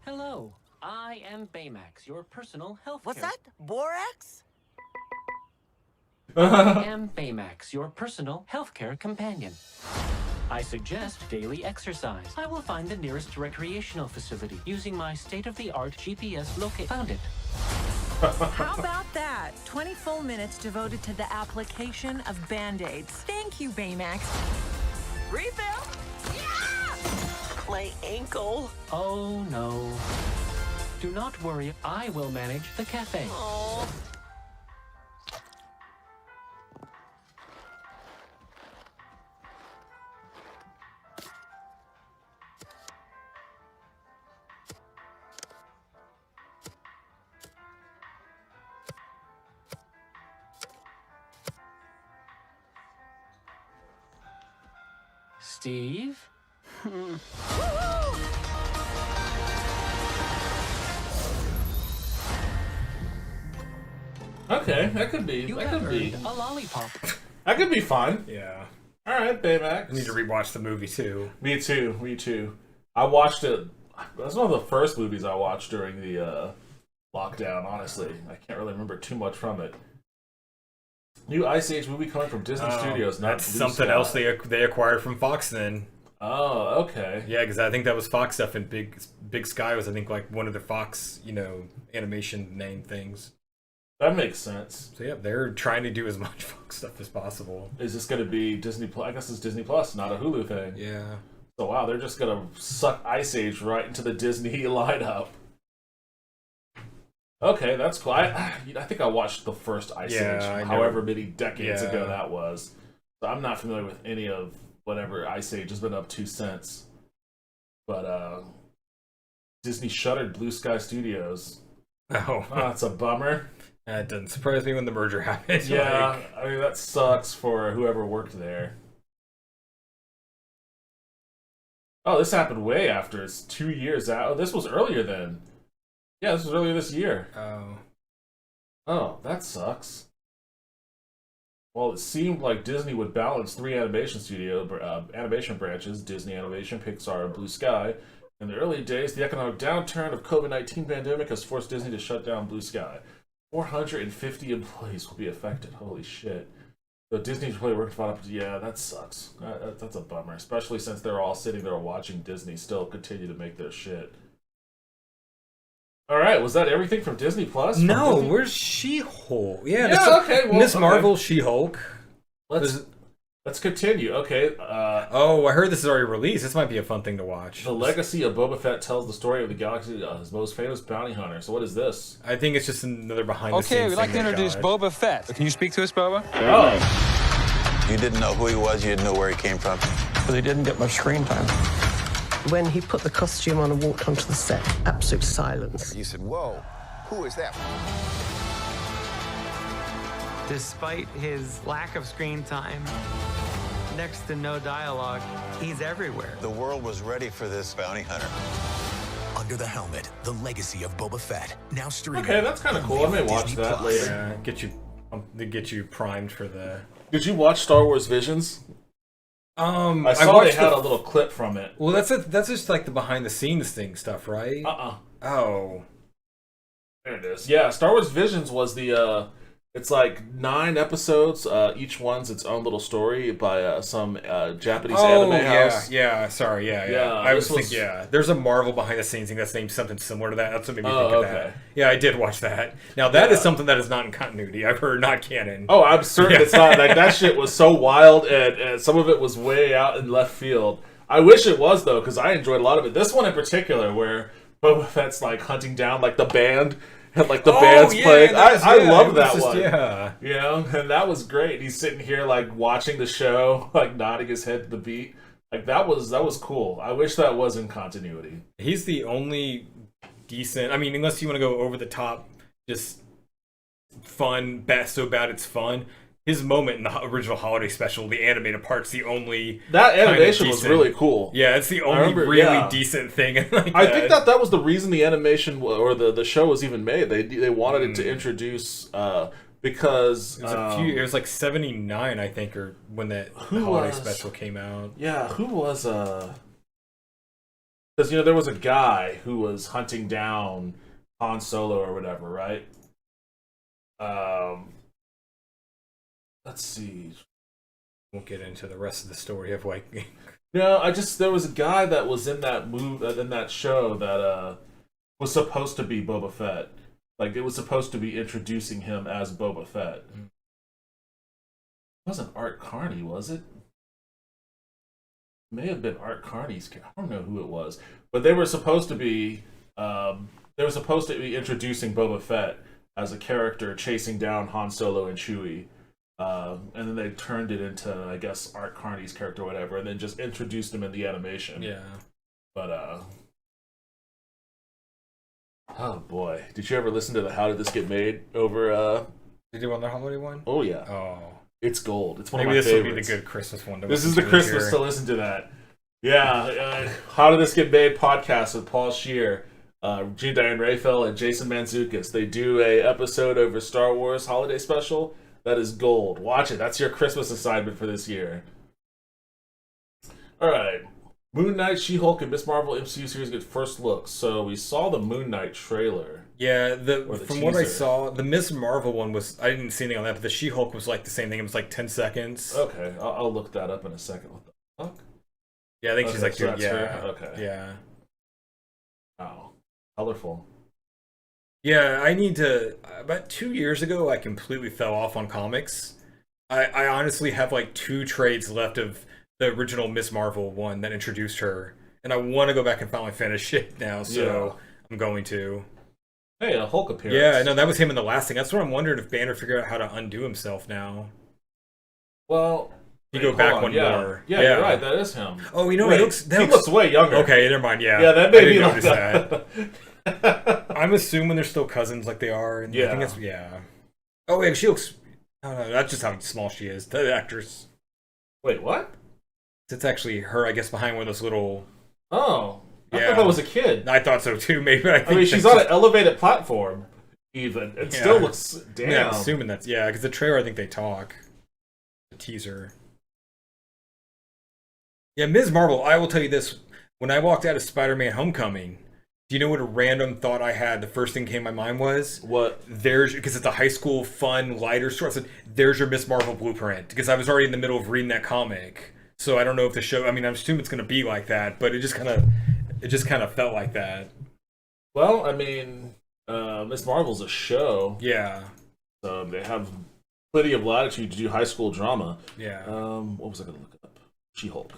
Hello, I am Baymax, your personal health What's care. that? Borax? I am Baymax, your personal healthcare companion. I suggest daily exercise. I will find the nearest recreational facility using my state-of-the-art GPS locate. Found it. How about that? 20 full minutes devoted to the application of Band-Aids. Thank you, Baymax. Refill? Yeah! My ankle. Oh no. Do not worry, I will manage the cafe. Oh. Steve? Okay, that could be. You That have could be. earned a lollipop. That could be fun. Yeah. All right, Baymax. I need to rewatch the movie too. Me too. Me too. I watched it. That's one of the first movies I watched during the lockdown. Honestly, I can't really remember too much from it. New Ice Age movie coming from Disney Studios. Not That's Blue something Sky. else they acquired from Fox then. Oh, okay. Yeah, because I think that was Fox stuff, and Big Sky was, I think, like one of the Fox, animation name things. That makes sense. So yeah, they're trying to do as much Fox stuff as possible. Is this going to be Disney Plus? I guess it's Disney Plus, not a Hulu thing. Yeah. So wow, they're just going to suck Ice Age right into the Disney lineup. Okay, that's cool. I think I watched the first Ice Age, however many decades ago that was. So I'm not familiar with any of whatever Ice Age has been up to since. But Disney shuttered Blue Sky Studios. Oh, that's a bummer. It doesn't surprise me when the merger happens. Yeah, I mean, that sucks for whoever worked there. Oh, this happened way after. It's 2 years out. Oh, this was earlier then. Yeah, this was earlier this year. Oh. Oh, that sucks. Well, it seemed like Disney would balance three animation branches, Disney Animation, Pixar, and Blue Sky. In the early days, the economic downturn of COVID-19 pandemic has forced Disney to shut down Blue Sky. 450 employees will be affected. Holy shit. So Disney's really worked on it. Yeah, that sucks. That's a bummer, especially since they're all sitting there watching Disney still continue to make their shit. All right, was that everything from Disney Plus? No, Disney? where's She-Hulk? Yeah, okay. Well, Miss Marvel, She-Hulk. Let's continue. Okay. I heard this is already released. This might be a fun thing to watch. The Legacy of Boba Fett tells the story of the galaxy's most famous bounty hunter. So what is this? I think it's just another behind-the-scenes thing. Okay, we'd like to introduce Boba Fett. Can you speak to us, Boba? Oh. You didn't know who he was. You didn't know where he came from. Because he didn't get much screen time. When he put the costume on and walked onto the set, absolute silence. You said, whoa, who is that? Despite his lack of screen time, next to no dialogue, he's everywhere. The world was ready for this bounty hunter. Under the Helmet, The Legacy of Boba Fett, now streaming. Okay, that's kind of cool. I may watch that later. Yeah, get you primed for the... Did you watch Star Wars Visions? I saw they had a little clip from it. Well, that's just like the behind the scenes thing stuff, right? Oh. There it is. Yeah, Star Wars Visions was the it's like 9 episodes, each one's its own little story by some Japanese anime house. Sorry, I was thinking, there's a Marvel behind the scenes thing that's named something similar to that. That's what made me think of that. Yeah, I did watch that. Now that is something that is not in continuity. I've heard not canon. Oh, I'm certain it's not. Like that shit was so wild, and some of it was way out in left field. I wish it was though, because I enjoyed a lot of it. This one in particular, where Boba Fett's like hunting down like the band. And like the band's playing. I love that one. Yeah. You know, and that was great. He's sitting here like watching the show, like nodding his head to the beat. Like that was cool. I wish that was in continuity. He's the only decent, I mean, unless you want to go over the top, just fun, so bad it's fun. His moment in the original holiday special, the animated part's the only... That animation was really cool. Yeah, it's the only really decent thing. I think that was the reason the animation or the show was even made. They wanted it to introduce... because... It was like 79, I think, or when the holiday special came out. Yeah, who was... Because, there was a guy who was hunting down Han Solo or whatever, right? Let's see. Won't get into the rest of the story of like. No, there was a guy that was in that in that show that was supposed to be Boba Fett. Like, it was supposed to be introducing him as Boba Fett. It wasn't Art Carney, was it? May have been Art Carney's character. I don't know who it was, but they were supposed to be introducing Boba Fett as a character chasing down Han Solo and Chewie, and then they turned it into, I guess, Art Carney's character or whatever, and then just introduced him in the animation. Yeah. But oh boy, did you ever listen to the How Did This Get Made over? Did you do on the holiday one? Oh yeah. Oh. It's gold. It's one Maybe of my favorites. Maybe this will be the good Christmas one. This is the Christmas to listen to that. Yeah. How Did This Get Made podcast with Paul Scheer, Gene Diane Raphael, and Jason Mantzoukas. They do a episode over Star Wars holiday special. That is gold. Watch it. That's your Christmas assignment for this year. All right. Moon Knight, She-Hulk, and Ms. Marvel MCU series get first look. So we saw the Moon Knight trailer. Yeah, from what I teaser. saw, the Ms. Marvel one was, I didn't see anything on that, but the She-Hulk was like the same thing. It was like 10 seconds. Okay, I'll look that up in a second. What the fuck? Yeah, I think she's like, so dude, that's yeah. her? Okay. Yeah. Wow. Colorful. Yeah, I need to, about 2 years ago, I completely fell off on comics. I honestly have like 2 trades left of the original Ms. Marvel one that introduced her, and I want to go back and finally finish it now, so I'm going to. Hey, a Hulk appearance. Yeah, no, that was him in the last thing. That's what I'm wondering if Banner figured out how to undo himself now. Well, you go back one more. Yeah, you're right. That is him. Oh, you know, he looks way younger. Okay, never mind. Yeah, that made me notice like that. I'm assuming they're still cousins, like they are. And I think it's Oh wait, she looks. No, that's just how small she is. The actress. Wait, what? It's actually her, I guess, behind one of those little. Oh. I thought that was a kid. I thought so too. Maybe I mean, she's on an elevated platform. Even it still looks. Damn. Yeah, I'm assuming that's because the trailer, I think they talk. The teaser. Yeah, Ms. Marvel. I will tell you this: when I walked out of Spider-Man: Homecoming, do you know what a random thought I had? The first thing came to my mind was because it's a high school fun lighter story. I said, "There's your Ms. Marvel blueprint." Because I was already in the middle of reading that comic, so I don't know if the show. I mean, I'm assuming it's going to be like that, but it just kind of felt like that. Well, I mean, Ms. Marvel's a show. Yeah. So they have plenty of latitude to do high school drama. Yeah. What was I going to look up? She-Hulk.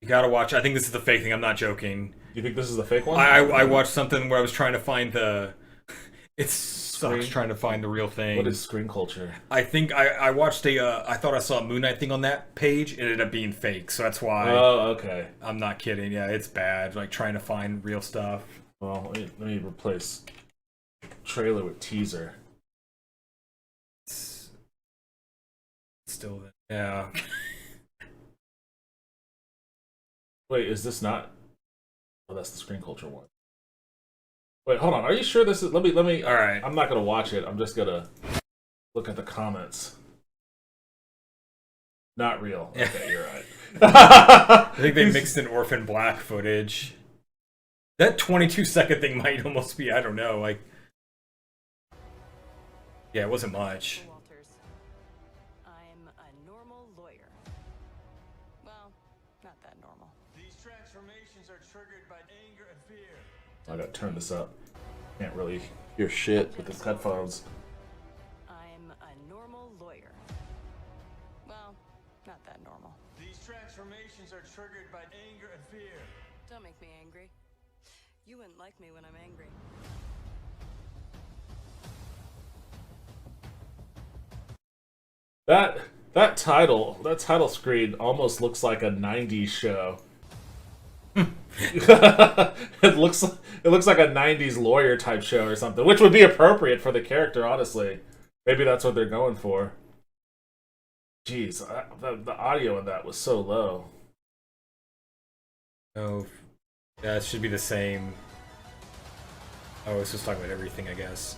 You gotta watch. I think this is the fake thing. I'm not joking. You think this is the fake one? I watched something where I was trying to find the. It sucks trying to find the real thing. What is screen culture? I think I watched I thought I saw a Moon Knight thing on that page. It ended up being fake, so that's why. Oh, okay. I'm not kidding. Yeah, it's bad. Like trying to find real stuff. Well, let me replace trailer with teaser. Still, yeah. Wait, is this not? Oh, that's the screen culture one. Wait, hold on. Are you sure this is? Let me. All right. I'm not gonna watch it. I'm just gonna look at the comments. Not real. Okay, you're right. I think they mixed in Orphan Black footage. That 22-second thing might almost be. I don't know. Like, yeah, it wasn't much. I'm a normal lawyer. Well, not that normal. These transformations are triggered by anger and fear. I gotta turn this up. Can't really hear shit with these headphones. I'm a normal lawyer. Well, not that normal. These transformations are triggered by anger and fear. Don't make me angry. You wouldn't like me when I'm angry. That title screen almost looks like a 90s show. it looks like a 90s lawyer type show or something, which would be appropriate for the character, honestly. Maybe that's what they're going for. Jeez, the audio in that was so low. Oh, that should be the same. Oh, it's just talking about everything, I guess.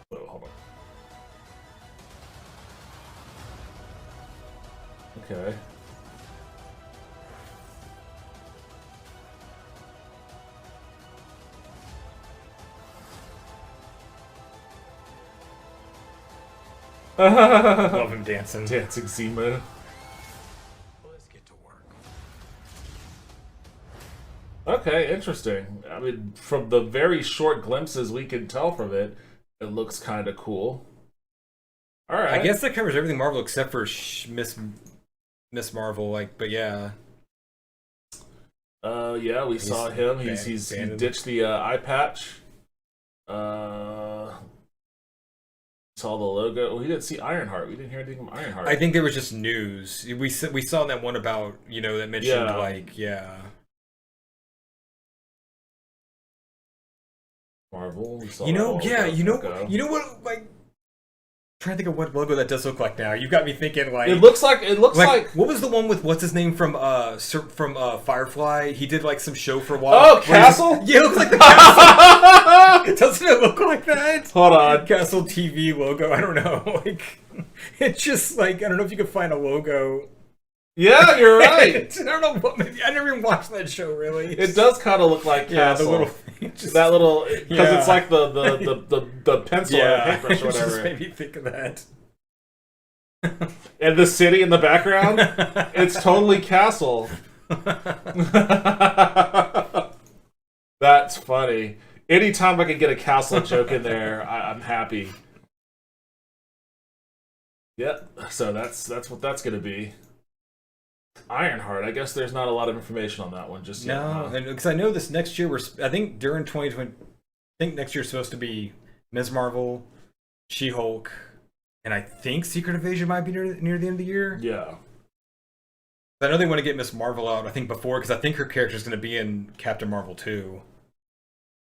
Whoa, hold on. Okay. Love him dancing. Dancing Zemo. Let's get to work. Okay, interesting. I mean, from the very short glimpses we can tell from it, it looks kind of cool. All right. I guess that covers everything Marvel except for Miss Marvel. Like, but yeah. Yeah, we saw him. He ditched the eye patch. Saw the logo. We didn't see Ironheart. We didn't hear anything from Ironheart. I think there was just news. We saw that one about, you know, that mentioned Marvel. We saw you know logo. what, like, I'm trying to think of what logo that does look like now. You got me thinking, like, it looks like what was the one with what's his name from Firefly? He did like some show for a while. Oh, Castle? Yeah, it looks like the Castle. Doesn't it look like that? Hold on. Castle TV logo. I don't know. Like, it's just like, I don't know if you could find a logo. Yeah, you're right. I don't know what. Maybe I never even watched that show. Really, it does kind of look like Castle. The little thing, that little because it's like the pencil or paintbrush or whatever. Just made me think of that. And the city in the background, it's totally Castle. That's funny. Anytime I can get a Castle joke in there, I'm happy. Yep. So that's what that's gonna be. Ironheart. I guess there's not a lot of information on that one just yet. No, because I know this next year I think during 2020. I think next year's supposed to be Ms. Marvel, She-Hulk, and I think Secret Invasion might be near the end of the year. Yeah. I know they want to get Ms. Marvel out. I think before because I think her character is going to be in Captain Marvel 2.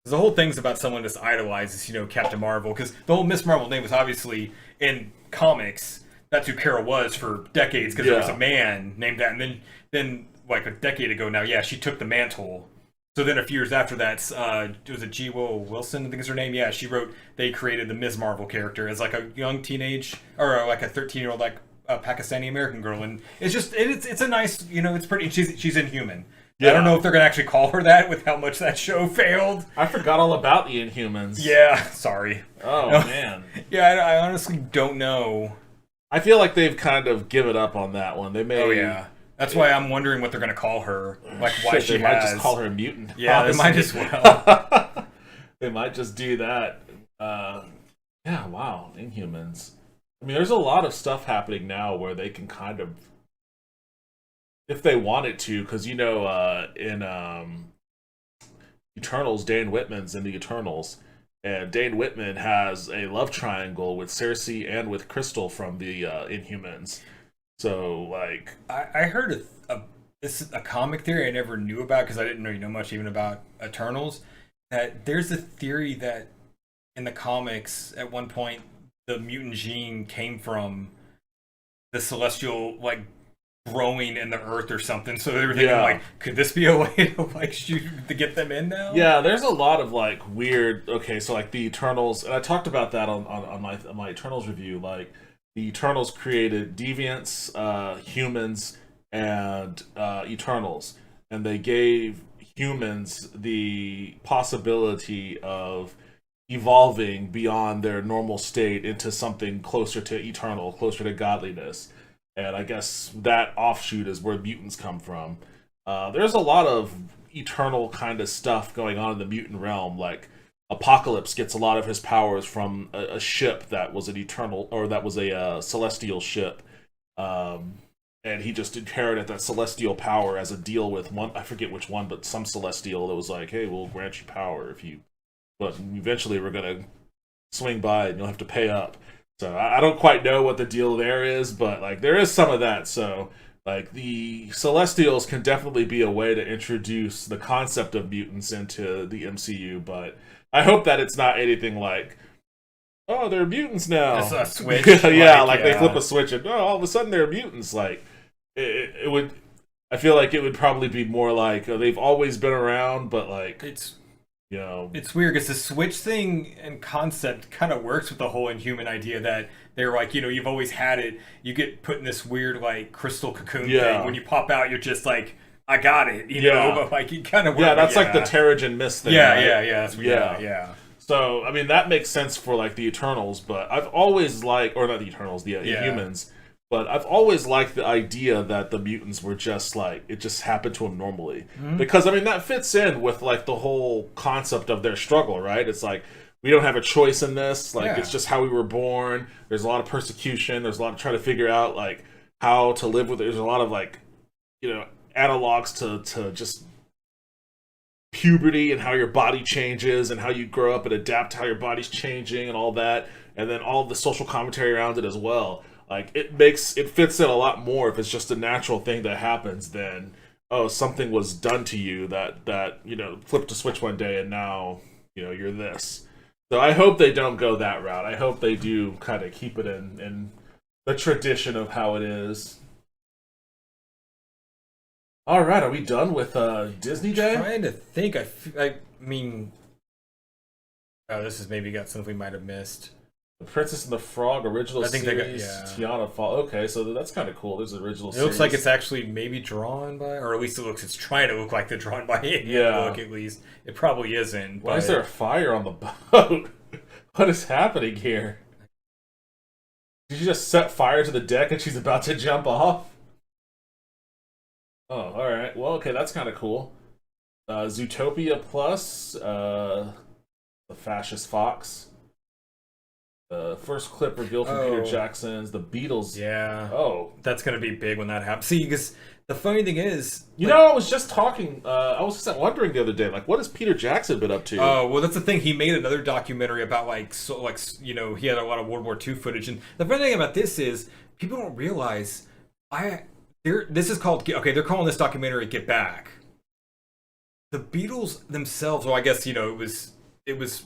The whole thing's about someone just idolizes, you know, Captain Marvel because the whole Ms. Marvel name was obviously in comics. That's who Carol was for decades because there was a man named that, and then like a decade ago now, she took the mantle. So then a few years after that, it was G. Wilson, I think is her name. Yeah, they created the Ms. Marvel character as like a young teenage or like a 13-year-old like Pakistani American girl, and it's a nice, you know, it's pretty. She's Inhuman. Yeah. I don't know if they're gonna actually call her that with how much that show failed. I forgot all about the Inhumans. Yeah, sorry. Oh man. Yeah, I honestly don't know. I feel like they've kind of given up on that one. They may. Oh yeah, that's why I'm wondering what they're going to call her. Like why she might just call her a mutant. Yeah, they might as well. They might just do that. Yeah, wow, Inhumans. I mean, there's a lot of stuff happening now where they can kind of, if they wanted to, because you know, in Eternals, Dane Whitman's in the Eternals. And Dane Whitman has a love triangle with Cersei and with Crystal from the Inhumans. So, like... I heard this is a comic theory I never knew about because I didn't know much even about Eternals. That there's a theory that in the comics, at one point, the mutant gene came from the celestial, like, growing in the earth or something, so they were thinking like, could this be a way to like to get them in now? Yeah, there's a lot of like weird. Okay, so like the Eternals, and I talked about that on my Eternals review. Like the Eternals created deviants, humans, and Eternals, and they gave humans the possibility of evolving beyond their normal state into something closer to eternal, closer to godliness. And I guess that offshoot is where mutants come from. There's a lot of eternal kind of stuff going on in the mutant realm. Like Apocalypse gets a lot of his powers from a ship that was an eternal, or that was a celestial ship. And he just inherited that celestial power as a deal with one, I forget which one, but some celestial that was like, hey, we'll grant you power if you, but eventually we're going to swing by and you'll have to pay up. So I don't quite know what the deal there is, but like there is some of that. So like the Celestials can definitely be a way to introduce the concept of mutants into the MCU, but I hope that it's not anything like, oh, they're mutants now. It's a switch. Yeah, like they flip a switch and all of a sudden they're mutants. Like it would, I feel like it would probably be more like they've always been around, but like it's, you know, it's weird because the switch thing and concept kind of works with the whole Inhuman idea that they're like, you know, you've always had it. You get put in this weird like crystal cocoon thing. When you pop out, you're just like, I got it. You know, but like it kind of works. Yeah, that's like the Terrigen Mist thing. Yeah, right? yeah. That's weird. Yeah. So, I mean, that makes sense for, like, the Eternals, but I've always liked... Or not the Eternals, the Inhumans. But I've always liked the idea that the mutants were just, like... It just happened to them normally. Mm-hmm. Because, I mean, that fits in with, like, the whole concept of their struggle, right? It's like, we don't have a choice in this. Like, it's just how we were born. There's a lot of persecution. There's a lot of trying to figure out, like, how to live with it. There's a lot of, like, you know, analogs to just... puberty and how your body changes and how you grow up and adapt to how your body's changing and all that, and then all of the social commentary around it as well. Like, it fits in a lot more if it's just a natural thing that happens than, oh, something was done to you that you know, flipped a switch one day and now, you know, you're this. So I hope they don't go that route. I hope they do kind of keep it in the tradition of how it is. All right, are we done with Disney Day? I'm trying to think. I mean, oh, this has maybe got something we might have missed. The Princess and the Frog original I think series. They got, Tiana Fall. Okay, so that's kind of cool. There's an original series. It looks like it's actually maybe drawn by, or at least it's trying to look like they're drawn by it. Yeah. Look, at least. It probably isn't. Why is there a fire on the boat? What is happening here? Did you just set fire to the deck and she's about to jump off? Oh, alright. Well, okay, that's kind of cool. Zootopia Plus, The Fascist Fox. The first clip revealed from Peter Jackson's The Beatles. Yeah. Oh. That's going to be big when that happens. See, because the funny thing is... You know, I was just talking, I was just wondering the other day, like, what has Peter Jackson been up to? Oh, well, that's the thing. He made another documentary about, you know, he had a lot of World War II footage. And the funny thing about this is, people don't realize, this is called, okay, they're calling this documentary Get Back. The Beatles themselves, well, I guess, you know, it was,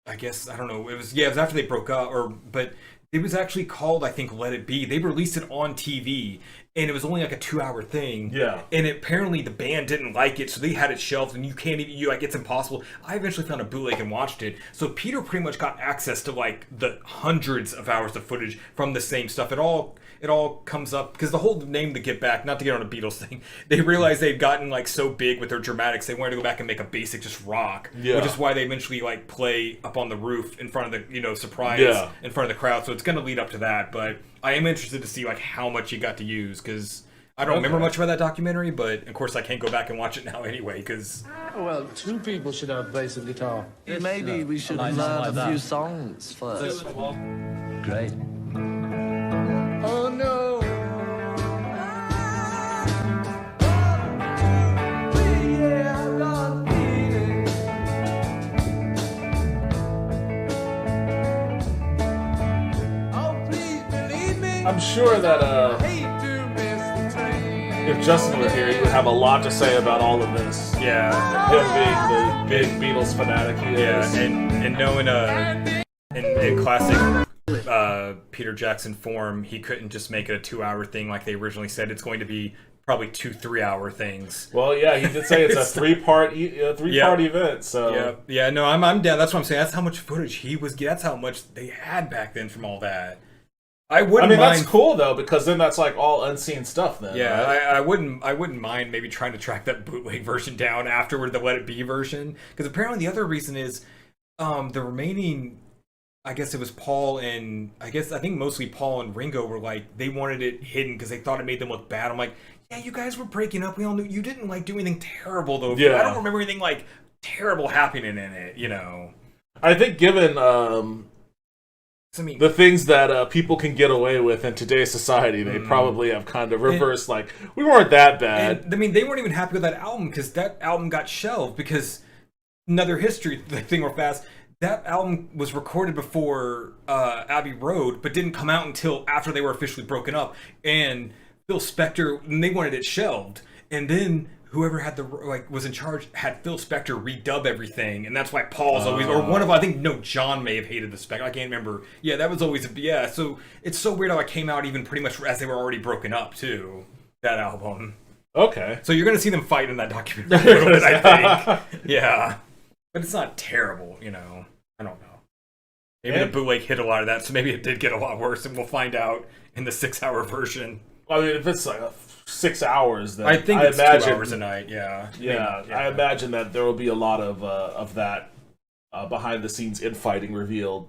I guess, I don't know, it was after they broke up, but it was actually called, I think, Let It Be. They released it on TV, and it was only like a 2-hour thing. Yeah. And apparently the band didn't like it, so they had it shelved, and you can't even, like, it's impossible. I eventually found a bootleg and watched it. So Peter pretty much got access to, like, the hundreds of hours of footage from the same stuff. It all comes up, because the whole name to Get Back, not to get on a Beatles thing, they realized they'd gotten, like, so big with their dramatics, they wanted to go back and make a basic just rock. Yeah. Which is why they eventually, like, play up on the roof in front of the, you know, surprise in front of the crowd. So it's going to lead up to that, but I am interested to see, like, how much you got to use, because I don't remember much about that documentary, but of course I can't go back and watch it now anyway, because... Well, two people should have bass and guitar. Maybe we should learn a few songs first. Great. Oh no! I'm sure that if Justin were here, he would have a lot to say about all of this. Yeah. Him being the big Beatles fanatic he is. Yeah, and knowing in classic Peter Jackson form, he couldn't just make it a 2-hour thing like they originally said. It's going to be probably 2-3-hour things. Well, yeah, he did say it's a three-part event. So yeah, no, I'm down. That's what I'm saying. That's how much footage he was. That's how much they had back then from all that. I mean, that's cool though, because then that's like all unseen stuff. Then, yeah, right? I wouldn't mind maybe trying to track that bootleg version down afterward, the Let It Be version, because apparently the other reason is the remaining. I guess it was Paul and I think mostly Paul and Ringo were like they wanted it hidden because they thought it made them look bad. I'm like, yeah, you guys were breaking up. We all knew you didn't like do anything terrible though. Yeah. I don't remember anything like terrible happening in it. You know. I think given the things that people can get away with in today's society, they probably have kind of reversed, like, we weren't that bad. And, I mean, they weren't even happy with that album, because that album got shelved, because another history thing real fast, that album was recorded before Abbey Road, but didn't come out until after they were officially broken up, and Phil Spector, and they wanted it shelved, and then whoever had was in charge had Phil Spector redub everything, and that's why Paul's always, or one of, I think, no, John may have hated the Spector, I can't remember. Yeah, that was always, so it's so weird how it came out even pretty much as they were already broken up, too, that album. Okay. So you're going to see them fight in that documentary a little bit, I think. Yeah. But it's not terrible, you know. I don't know. Maybe the bootleg hit a lot of that, so maybe it did get a lot worse, and we'll find out in the 6-hour version. I mean, if it's like 6 hours, then I think it's imagine, 2 hours a night. Yeah. I imagine that there will be a lot of that behind-the-scenes infighting revealed.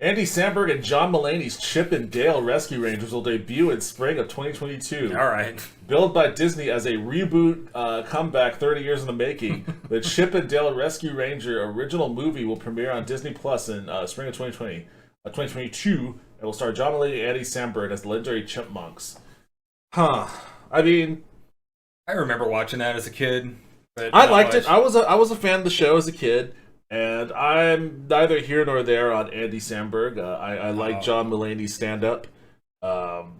Andy Samberg and John Mulaney's Chip and Dale Rescue Rangers will debut in spring of 2022. All right. Billed by Disney as a reboot comeback 30 years in the making, the Chip and Dale Rescue Ranger original movie will premiere on Disney Plus in spring of 2022. It will star John Mulaney and Andy Samberg as the legendary chipmunks. Huh. I mean, I remember watching that as a kid. But I liked it. I was a fan of the show as a kid. And I'm neither here nor there on Andy Samberg. I like John Mulaney's stand-up. I'm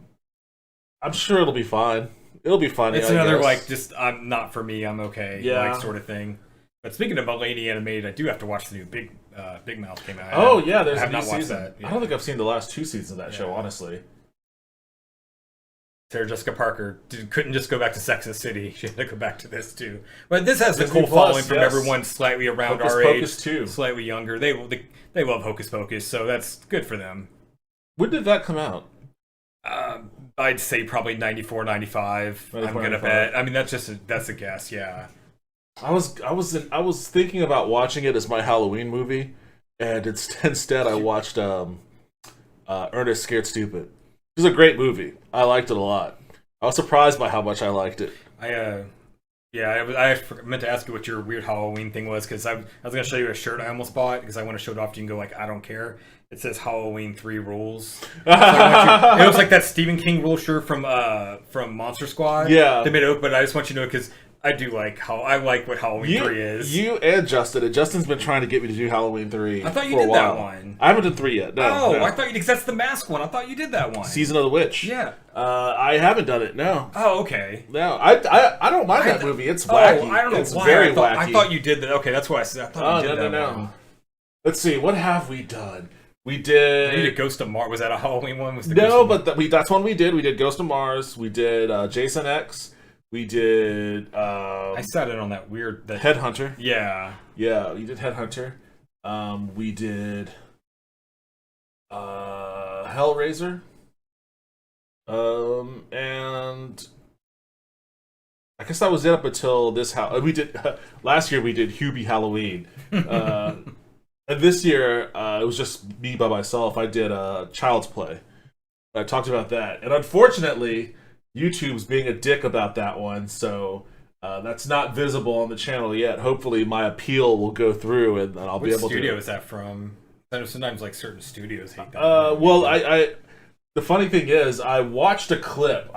sure it'll be fine. It'll be funny. It's another like just I'm not for me. I'm okay. Yeah. Like sort of thing. But speaking of Mulaney animated, I do have to watch the new Big Mouth came out. Oh yeah, there's a new season. That. Yeah. I don't think I've seen the last 2 seasons of that show, honestly. Sarah Jessica Parker couldn't just go back to Sex and the City. She had to go back to this too. But this has a cool following from everyone slightly around our age, too. Slightly younger. They love Hocus Pocus, so that's good for them. When did that come out? I'd say probably 94, 95. I'm gonna bet. I mean, that's a guess. Yeah. I was thinking about watching it as my Halloween movie, and instead I watched Ernest Scared Stupid. It was a great movie. I liked it a lot. I was surprised by how much I liked it. I meant to ask you what your weird Halloween thing was, because I was going to show you a shirt I almost bought, because I want to show it off to you and go like, I don't care. It says Halloween 3 rules. So it was like that Stephen King rule shirt from Monster Squad. Yeah. They made it, but I just want you to know, because I do like what Halloween 3 is. You and Justin. And Justin's been trying to get me to do Halloween 3. I thought you did that one. I haven't done 3 yet. No. I thought you did, because that's the mask one. I thought you did that one. Season of the Witch. Yeah. I haven't done it. No. Oh, okay. No, I don't mind that movie. It's wacky. I don't know it's why. Very wacky. I thought you did that. Okay, that's what I said. I thought you did that one. Let's see. What have we done? We did. We did Ghost of Mars. Was that a Halloween one? That's one we did. We did Ghost of Mars. We did Jason X. We did. I sat in on that weird Headhunter. Yeah. Yeah, we did Headhunter. We did Hellraiser. And I guess that was it up until this. We did last year. We did Hubie Halloween. And this year it was just me by myself. I did Child's Play. I talked about that, and unfortunately, YouTube's being a dick about that one, so that's not visible on the channel yet. Hopefully my appeal will go through and I'll be able to... What studio is that from? I know sometimes like certain studios hate that. Well, the funny thing is, I watched a clip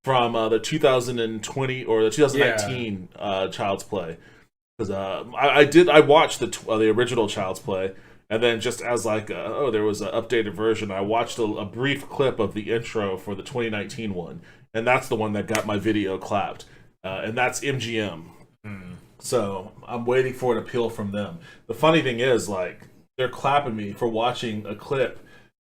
from the 2020 or the 2019 Child's Play. Because I watched the original Child's Play, and then just as like, there was an updated version, I watched a brief clip of the intro for the 2019 one, and that's the one that got my video clapped, and that's MGM. So I'm waiting for an appeal from them. The funny thing is, like, they're clapping me for watching a clip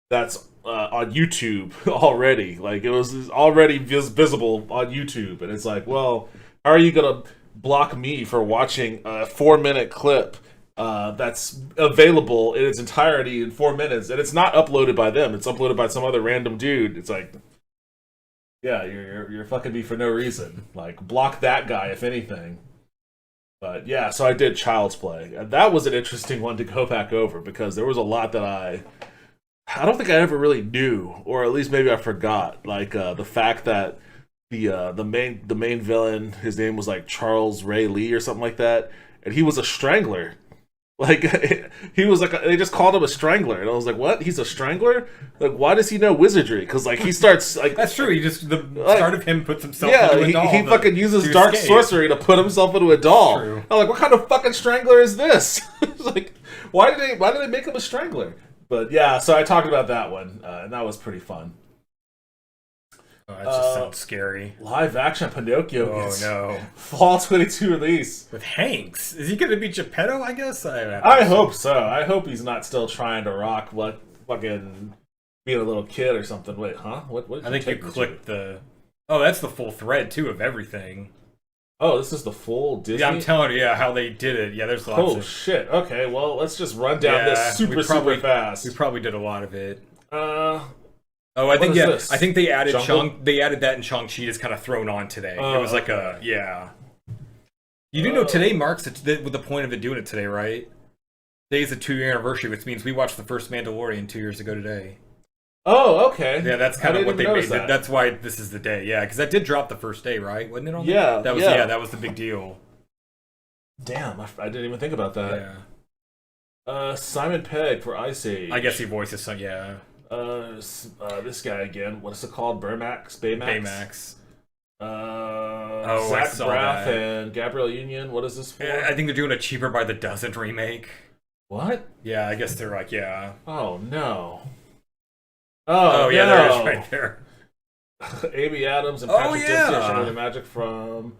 that's on YouTube already. Like, it was already visible on YouTube, and it's like, well, how are you gonna block me for watching a 4-minute clip that's available in its entirety in 4 minutes, and it's not uploaded by them, it's uploaded by some other random dude? It's like, yeah, you're fucking me for no reason. Like, block that guy if anything. But yeah, so I did Child's Play, and that was an interesting one to go back over, because there was a lot that I don't think I ever really knew, or at least maybe I forgot. Like the fact that the main villain, his name was like Charles Ray Lee or something like that, and he was a strangler. Like, he was like, they just called him a strangler, and I was like, what? He's a strangler? Like, why does he know wizardry? Because like he starts like that's true. He just the start of him puts himself into a doll. He fucking uses dark sorcery to put himself into a doll. I'm like, what kind of fucking strangler is this? It's like, why did they make him a strangler? But yeah, so I talked about that one, and that was pretty fun. Oh, that just sounds scary. Live action Pinocchio. Oh no! Fall 22 release with Hanks. Is he going to be Geppetto? I guess. I hope so. I hope he's not still trying to rock fucking being a little kid or something. Wait, huh? What? I think you clicked the. Oh, that's the full thread too of everything. Oh, this is the full Disney. Yeah, I'm telling you, how they did it. Yeah, there's lots of shit. Okay, well, let's just run down this super fast. We probably did a lot of it. Oh, I think I think they added They added that in Shang-Chi is kind of thrown on today. It was like You do know today marks with the point of it doing it today, right? Today's the 2-year anniversary, which means we watched the first Mandalorian 2 years ago today. Oh, okay. Yeah, that's kind of what they made. That's why this is the day. Yeah, because that did drop the first day, right? Wasn't it on? Yeah, that was that was the big deal. Damn, I didn't even think about that. Yeah. Simon Pegg for Ice Age. I guess he voices some. Yeah. This guy again. What is it called? Baymax. Zach Braff and Gabrielle Union. What is this for? I think they're doing a cheaper by the dozen remake. What? Yeah, I guess they're like, yeah. Oh no. Oh yeah, there it is right there. Amy Adams and Patrick Dempsey showing the magic from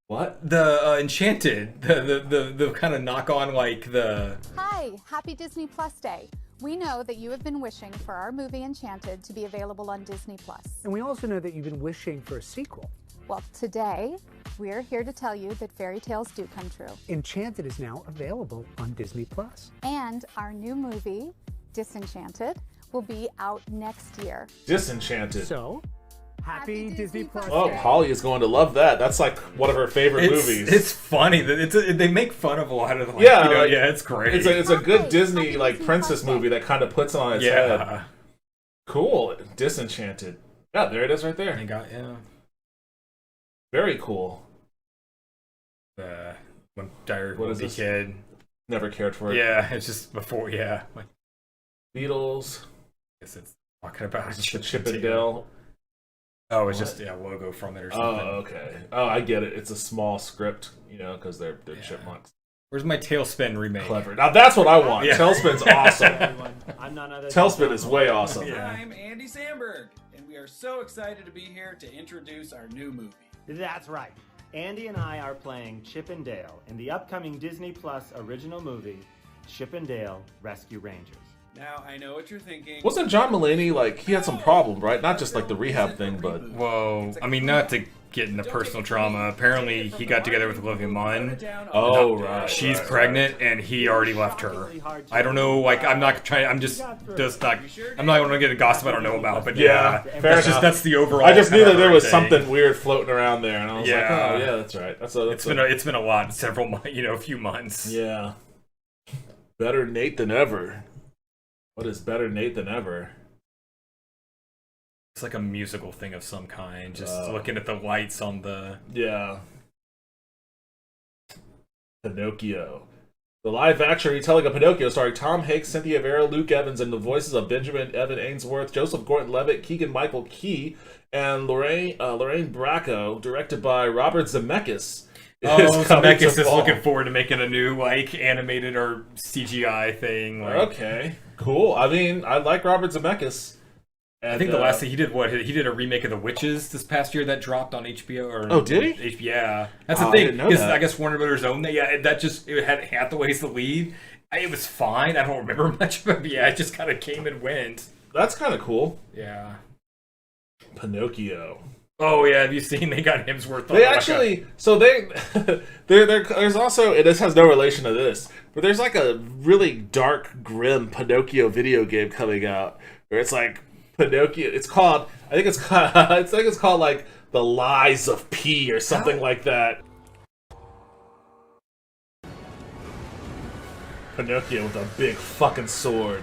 what? The Enchanted. The kind of knock on like the. Hi, happy Disney Plus Day. We know that you have been wishing for our movie Enchanted to be available on Disney Plus. And we also know that you've been wishing for a sequel. Well, today, we're here to tell you that fairy tales do come true. Enchanted is now available on Disney Plus. And our new movie, Disenchanted, will be out next year. Disenchanted. So, happy Disney Plus Oh, Day. Holly is going to love that. That's like one of her favorite movies. It's funny that they make fun of a lot of it's great. It's a good Disney like princess movie that kind of puts it on its head. Cool. Disenchanted. Yeah, there it is right there. Very cool. When Dire what is this? Kid. Never cared for it. Yeah, it's just before. Yeah. Beatles. I guess it's talking about Chip and Dale. Oh, it's just logo from it or something. Oh, okay. Oh, I get it. It's a small script, because they're chipmunks. Where's my Tailspin remake? Clever. Now that's what I want. Yeah. Tailspin's awesome. I'm none other Tailspin is way awesome. I'm Andy Samberg, and we are so excited to be here to introduce our new movie. That's right. Andy and I are playing Chip and Dale in the upcoming Disney Plus original movie, Chip and Dale Rescue Rangers. Now, I know what you're thinking. Wasn't John Mulaney, he had some problem, right? Not just, the rehab thing, but... Whoa. I mean, not to get into personal trauma. Apparently, he got together with Olivia Munn. Oh, right. She's pregnant, and he already left her. I don't know, I'm not trying... I'm just not... I'm not going to get a gossip I don't know about, but yeah. Fair enough. That's the overall... I just knew that there was something weird floating around there, and I was like, oh, yeah, that's right. It's been a lot, several months, a few months. Yeah. Better Nate than ever. What is Better Nate than ever? It's like a musical thing of some kind. Just looking at the lights on the... Yeah. Pinocchio. The live-action retelling of Pinocchio starring Tom Hanks, Cynthia Vera, Luke Evans, and the voices of Benjamin Evan Ainsworth, Joseph Gordon-Levitt, Keegan-Michael Key, and Lorraine Bracco, directed by Robert Zemeckis. Zemeckis is looking forward to making a new, animated or CGI thing. Okay. Cool. I mean, I like Robert Zemeckis. And, I think the last thing he did, he did a remake of The Witches this past year that dropped on HBO. Oh, did he? Yeah. That's the thing. I didn't know that. I guess Warner Brothers owned that. Yeah, it had Hathaway as the lead. It was fine. I don't remember much, but yeah, it just kind of came and went. That's kind of cool. Yeah. Pinocchio. Oh yeah, have you seen they got Hemsworth? They actually, so there's also, and this has no relation to this, but there's a really dark, grim Pinocchio video game coming out where it's Pinocchio. It's called, I think it's called The Lies of P or something like that. Pinocchio with a big fucking sword,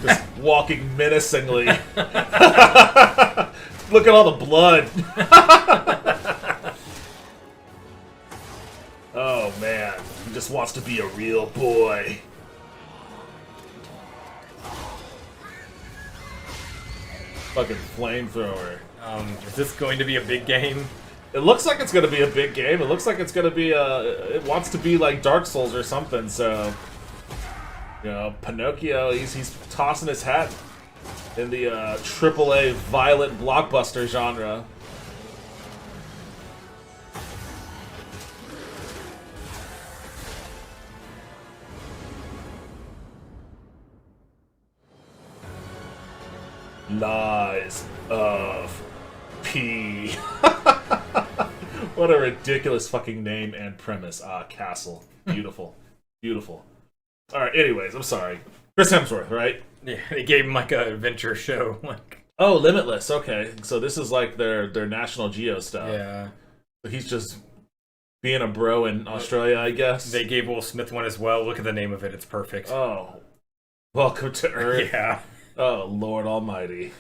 just walking menacingly. Look at all the blood. Oh man, he just wants to be a real boy. Fucking flamethrower. Is this going to be a big game? It looks like it's going to be a big game. It looks like it's going to be it wants to be like Dark Souls or something. So, Pinocchio, he's tossing his hat in the AAA violent blockbuster genre. Lies of P. What a ridiculous fucking name and premise. Castle. Beautiful. Beautiful. Alright, anyways, I'm sorry. Chris Hemsworth, right? Yeah, they gave him an adventure show. Oh, Limitless. Okay, so this is their National Geo stuff. Yeah. So he's just being a bro in Australia, I guess. They gave Will Smith one as well. Look at the name of it. It's perfect. Oh. Welcome to Earth. Yeah. Oh, Lord Almighty.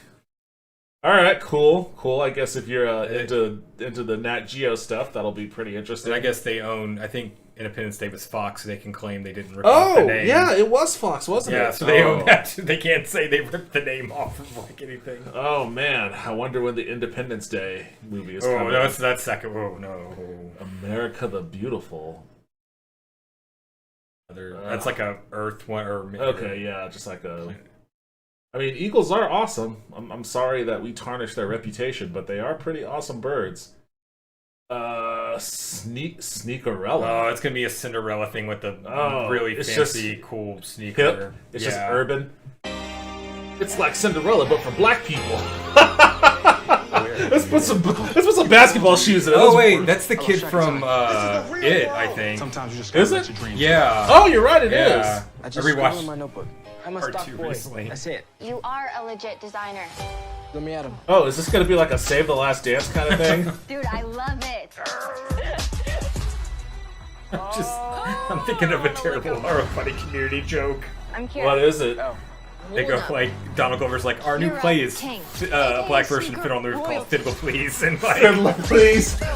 All right, cool. I guess if you're into the Nat Geo stuff, that'll be pretty interesting. And I guess they own, I think Independence Day was Fox, so they can claim they didn't rip off the name. Yeah, it was Fox, wasn't it? Yeah, so they own that. They can't say they ripped the name off of like anything. Oh man, I wonder when the Independence Day movie is coming. Oh, no, it's that second. Oh no, America the Beautiful. That's like a Earth one, or okay, yeah, just like a. I mean, eagles are awesome. I'm sorry that we tarnished their reputation, but they are pretty awesome birds. Sneakerella. Oh, it's gonna be a Cinderella thing with the really fancy, cool sneaker. Hip. It's just urban. It's like Cinderella, but for black people. let's put some basketball shoes in it. Oh wait, that's the kid from It, I think. Sometimes you just gotta let your dreams. Yeah. Oh, you're right. It is. I rewatched my notebook. I'm a part stock 2 boy. recently. That's it. You are a legit designer. Let me at him. Oh, is this gonna be like a Save the Last Dance kind of thing? Dude, I love it. I'm thinking of a terrible horror funny community joke. I'm curious. What is it? They go like Donald Glover's like, our new play is black version Fit on the Roof called Fiddle Please, and like Fiddle Please. you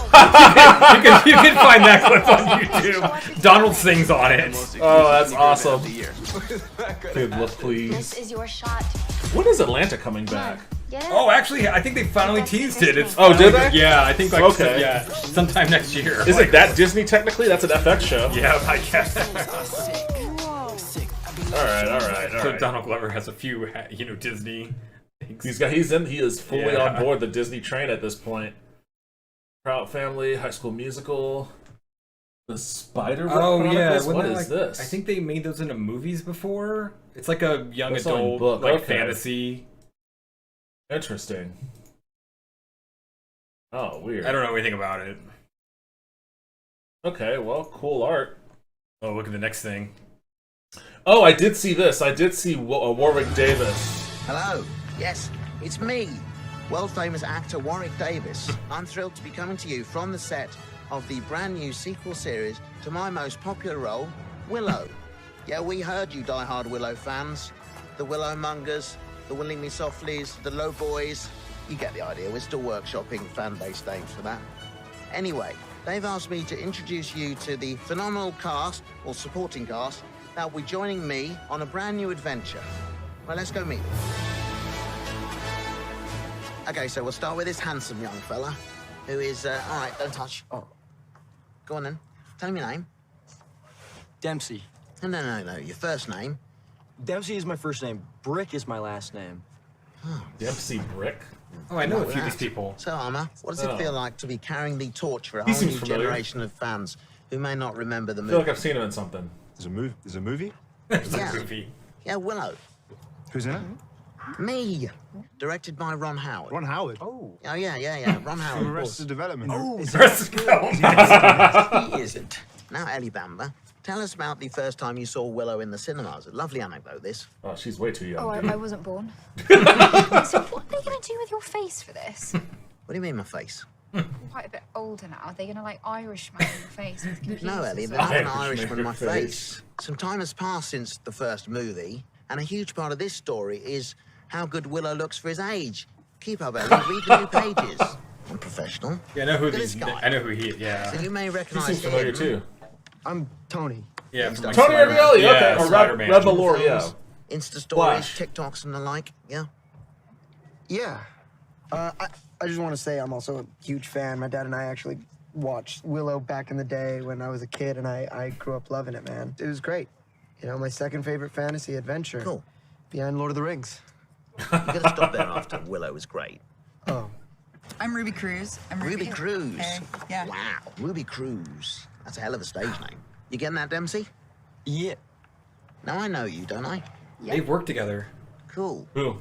can find that clip on YouTube. Donald sings on it. Oh, that's awesome. Fiddle Please. This is your shot. When is Atlanta coming back? Oh, actually, I think they finally teased it. It's did they? Yeah, I think like okay. Yeah, sometime next year. Is it that Disney technically? That's an FX show. Yeah, I guess. All right. So Donald Glover has a few, Disney things. He is fully on board the Disney train at this point. Proud Family, High School Musical, The Spider-Man. Oh yeah, what is this? I think they made those into movies before. It's like a young That's on adult book. like Okay. fantasy. Interesting. Oh, weird. I don't know anything about it. Okay, well, cool art. Oh, look at the next thing. Oh, I did see this. I did see Warwick Davis. Hello. Yes, it's me, world-famous actor Warwick Davis. I'm thrilled to be coming to you from the set of the brand new sequel series to my most popular role, Willow. Yeah, we heard you die-hard Willow fans. The Willow Mongers, the Willing Me Softlies, the Low Boys. You get the idea. We're still workshopping fan-based names for that. Anyway, they've asked me to introduce you to the phenomenal cast, or supporting cast, that will be joining me on a brand new adventure. Well, let's go meet them. Okay, so we'll start with this handsome young fella, who is, all right, don't touch. Oh. Go on then. Tell me your name. Dempsey. No, your first name. Dempsey is my first name. Brick is my last name. Dempsey Brick? Oh, I know a few of these people. So, Arma, what does it feel like to be carrying the torch for a He whole seems new familiar. generation of fans who may not remember the I movie? feel like I've seen him in something. There's a movie? There's Yeah. a movie. Yeah, Willow. Who's in it? Me. Directed by Ron Howard. Ron Howard? Oh. Oh, yeah. Ron Howard, From of course. Arrested Development. Oh, Arrested Development. He isn't. Now, Ellie Bamber, tell us about the first time you saw Willow in the cinemas. A lovely anecdote, this. Oh, she's way too young. Oh, I wasn't born. So what are you going to do with your face for this? What do you mean, my face? I'm quite a bit older now. Are they going to, like, Irishman your face with computers? No, Ellie, as there's well? not an Irishman in my face. Some time has passed since the first movie, and a huge part of this story is how good Willow looks for his age. Keep up, Ellie. Read the new pages. I'm professional. Yeah, I know who Look at these. this guy. I know who he. Yeah. So you may He recognize seems familiar him. too. I'm Tony. Yeah. from, like, Tony Spider-Man. Ravioli, Yeah, okay. Or Spider-Man. Red Valor, yeah. Insta stories, Flash. TikToks, and the like. Yeah. Yeah. I just want to say I'm also a huge fan. My dad and I actually watched Willow back in the day when I was a kid, and I grew up loving it, man. It was great. You know, my second favorite fantasy adventure. Cool. Behind Lord of the Rings. You gotta stop there after Willow is great. Oh. I'm Ruby Cruz. Ruby Cruz. Hey, yeah. Wow, Ruby Cruz. That's a hell of a stage name. You getting that, Dempsey? Yeah. Now I know you, don't I? They've worked together. Cool. Who?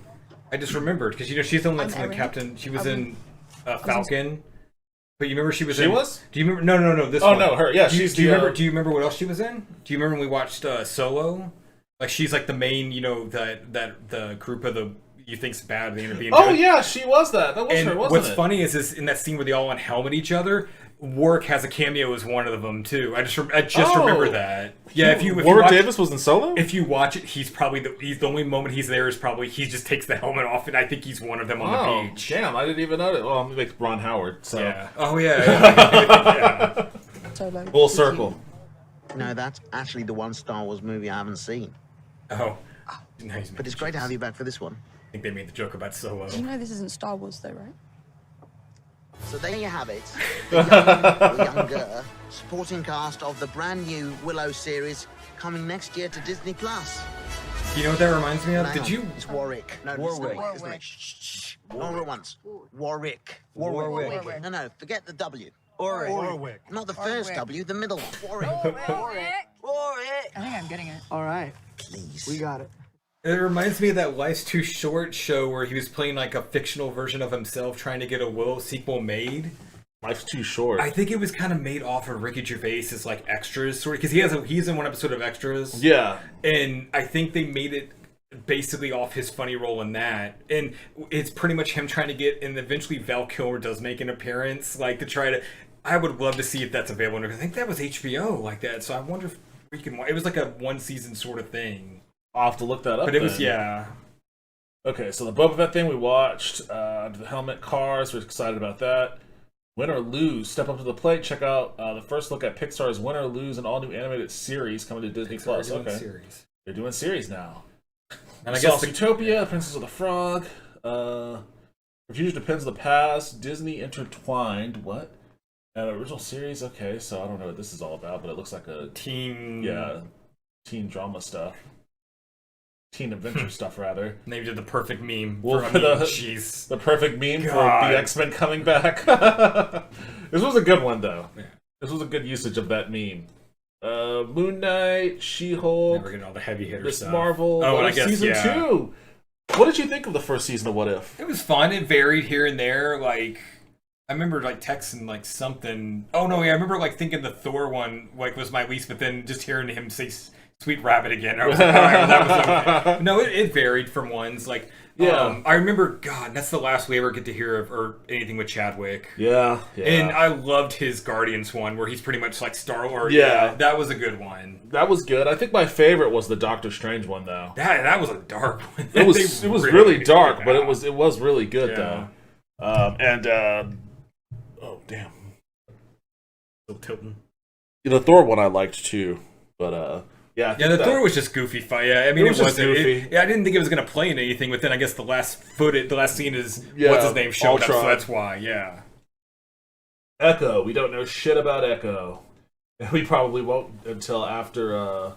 I just remembered because she's the one that's in the Erin. Captain. She was in Falcon. But you remember she was She in. was? Do you remember? No. This Oh, one. no, her. Yeah, do you, she's do you the, remember? Do you remember what else she was in? Do you remember when we watched Solo? Like she's like the main, that the group of the you think's bad, they end up being Oh good. yeah, she was that. That was And her, wasn't what's it? funny is in that scene where they all unhelmet each other, Warwick has a cameo as one of them too. I just remember that. Yeah, if you Warwick watch, Davis was in Solo. If you watch it, he's the only moment he's there is probably he just takes the helmet off, and I think he's one of them on the beach. Damn, I didn't even know that. Well, I'm gonna make Ron Howard. So. Yeah. Oh yeah. Full circle. No, that's actually the one Star Wars movie I haven't seen. Oh. Nice. But it's great to have you back for this one. I think they made the joke about Solo. You know this isn't Star Wars though, right? So there you have it. The young, or younger supporting cast of the brand new Willow series coming next year to Disney Plus. You know what that reminds me of? It's Warwick. No, Warwick. Isn't it? Shh. All at once. Warwick. Warwick. No, forget the W. Warwick. Not the first W, the middle one. Warwick. Warwick. I think I'm getting it. All right. Please. We got it. It reminds me of that Life's Too Short show where he was playing like a fictional version of himself trying to get a Willow sequel made. Life's Too Short. I think it was kind of made off of Ricky Gervais's like extras, sort of, because he's in one episode of Extras. Yeah, and I think they made it basically off his funny role in that, and it's pretty much him trying to get, and eventually Val Kilmer does make an appearance, like to try to. I would love to see if that's available. I think that was HBO like that, so I wonder if we can. It was like a one season sort of thing. I'll have to look that up. But it was Okay, so the Boba Fett thing we watched, Under the Helmet, Cars. We're excited about that. Win or Lose, step up to the plate. Check out the first look at Pixar's Win or Lose, an all-new animated series coming to Disney Plus. Okay, series. They're doing series now. And I guess Utopia, Princess of the Frog, Refuge Depends on the Past, Disney Intertwined. What? Original series. Okay, so I don't know what this is all about, but it looks like a teen drama stuff. Teen adventure stuff, rather. And they did the perfect meme. The perfect meme for the X-Men coming back. This was a good one, though. Yeah. This was a good usage of that meme. Moon Knight, She-Hulk. We're getting all the heavy hitter Miss stuff. Marvel. Oh, What I If guess season 2. What did you think of the first season of What If? It was fun. It varied here and there. Like, I remember like texting like something. Oh no, yeah, I remember like thinking the Thor one like was my least, but then just hearing him say "Sweet Rabbit" again, I was like, all right, that was okay. No, it varied from ones like. Yeah, I remember. God, that's the last we ever get to hear of or anything with Chadwick. Yeah. And I loved his Guardians one where he's pretty much like Star-Lord. Yeah, that was a good one. That was good. I think my favorite was the Doctor Strange one, though. That was a dark one. It was really dark, but it was really good though. Oh damn, still tilting. The Thor one I liked too, but yeah, the Thor was just goofy fight. Yeah, I mean it wasn't goofy. I didn't think it was gonna play in anything, but then I guess the last scene is what's his name showed Ultron. up, so that's why. Yeah. Echo. We don't know shit about Echo. We probably won't until after.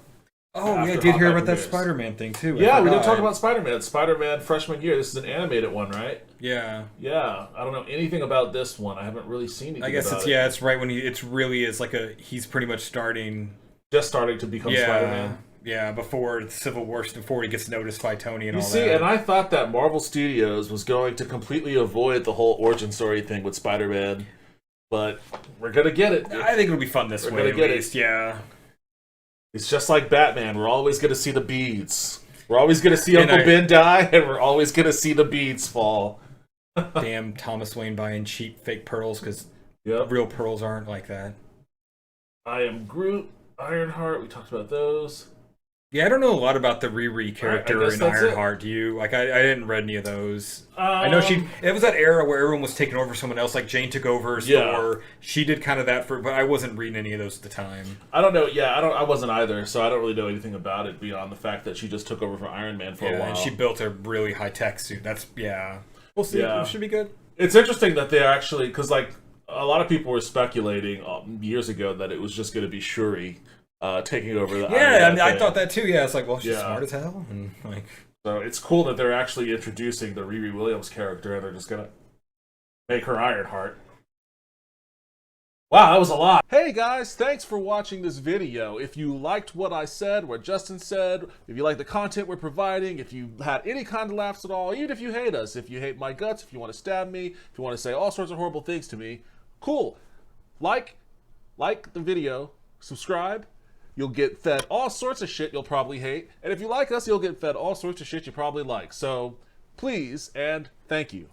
I did hear about that Spider-Man thing too. Yeah, we didn't talk about Spider-Man. Spider-Man freshman year. This is an animated one, right? Yeah. Yeah. I don't know anything about this one. I haven't really seen anything. I guess about it's right when it's really is like he's pretty much just starting to become Spider-Man. Yeah, before the Civil War, before he gets noticed by Tony and all that. You see, and I thought that Marvel Studios was going to completely avoid the whole origin story thing with Spider-Man, but we're gonna get it. I think it'll be fun this way. At least, yeah. It's just like Batman. We're always going to see the beads. We're always going to see Uncle Ben die, and we're always going to see the beads fall. Damn Thomas Wayne buying cheap fake pearls, because real pearls aren't like that. I Am Groot, Ironheart. We talked about those. Yeah, I don't know a lot about the Riri character in Ironheart. It. Do you? Like, I didn't read any of those. I know it was that era where everyone was taking over someone else. Like Jane took over as Thor. She did kind of that but I wasn't reading any of those at the time. I don't know. Yeah, I wasn't either. So I don't really know anything about it beyond the fact that she just took over for Iron Man for a while. And she built a really high tech suit. We'll see. It should be good. It's interesting that they actually, because like a lot of people were speculating years ago that it was just going to be Shuri. Taking over the Iron Man I thought that too. Yeah, it's like, well, she's smart as hell, and like, so it's cool that they're actually introducing the Riri Williams character, and they're just gonna make her Ironheart. Wow, that was a lot. Hey guys, thanks for watching this video. If you liked what I said, what Justin said, if you like the content we're providing, if you had any kind of laughs at all, even if you hate us, if you hate my guts, if you want to stab me, if you want to say all sorts of horrible things to me, cool. Like the video, subscribe. You'll get fed all sorts of shit you'll probably hate. And if you like us, you'll get fed all sorts of shit you probably like. So, please and thank you.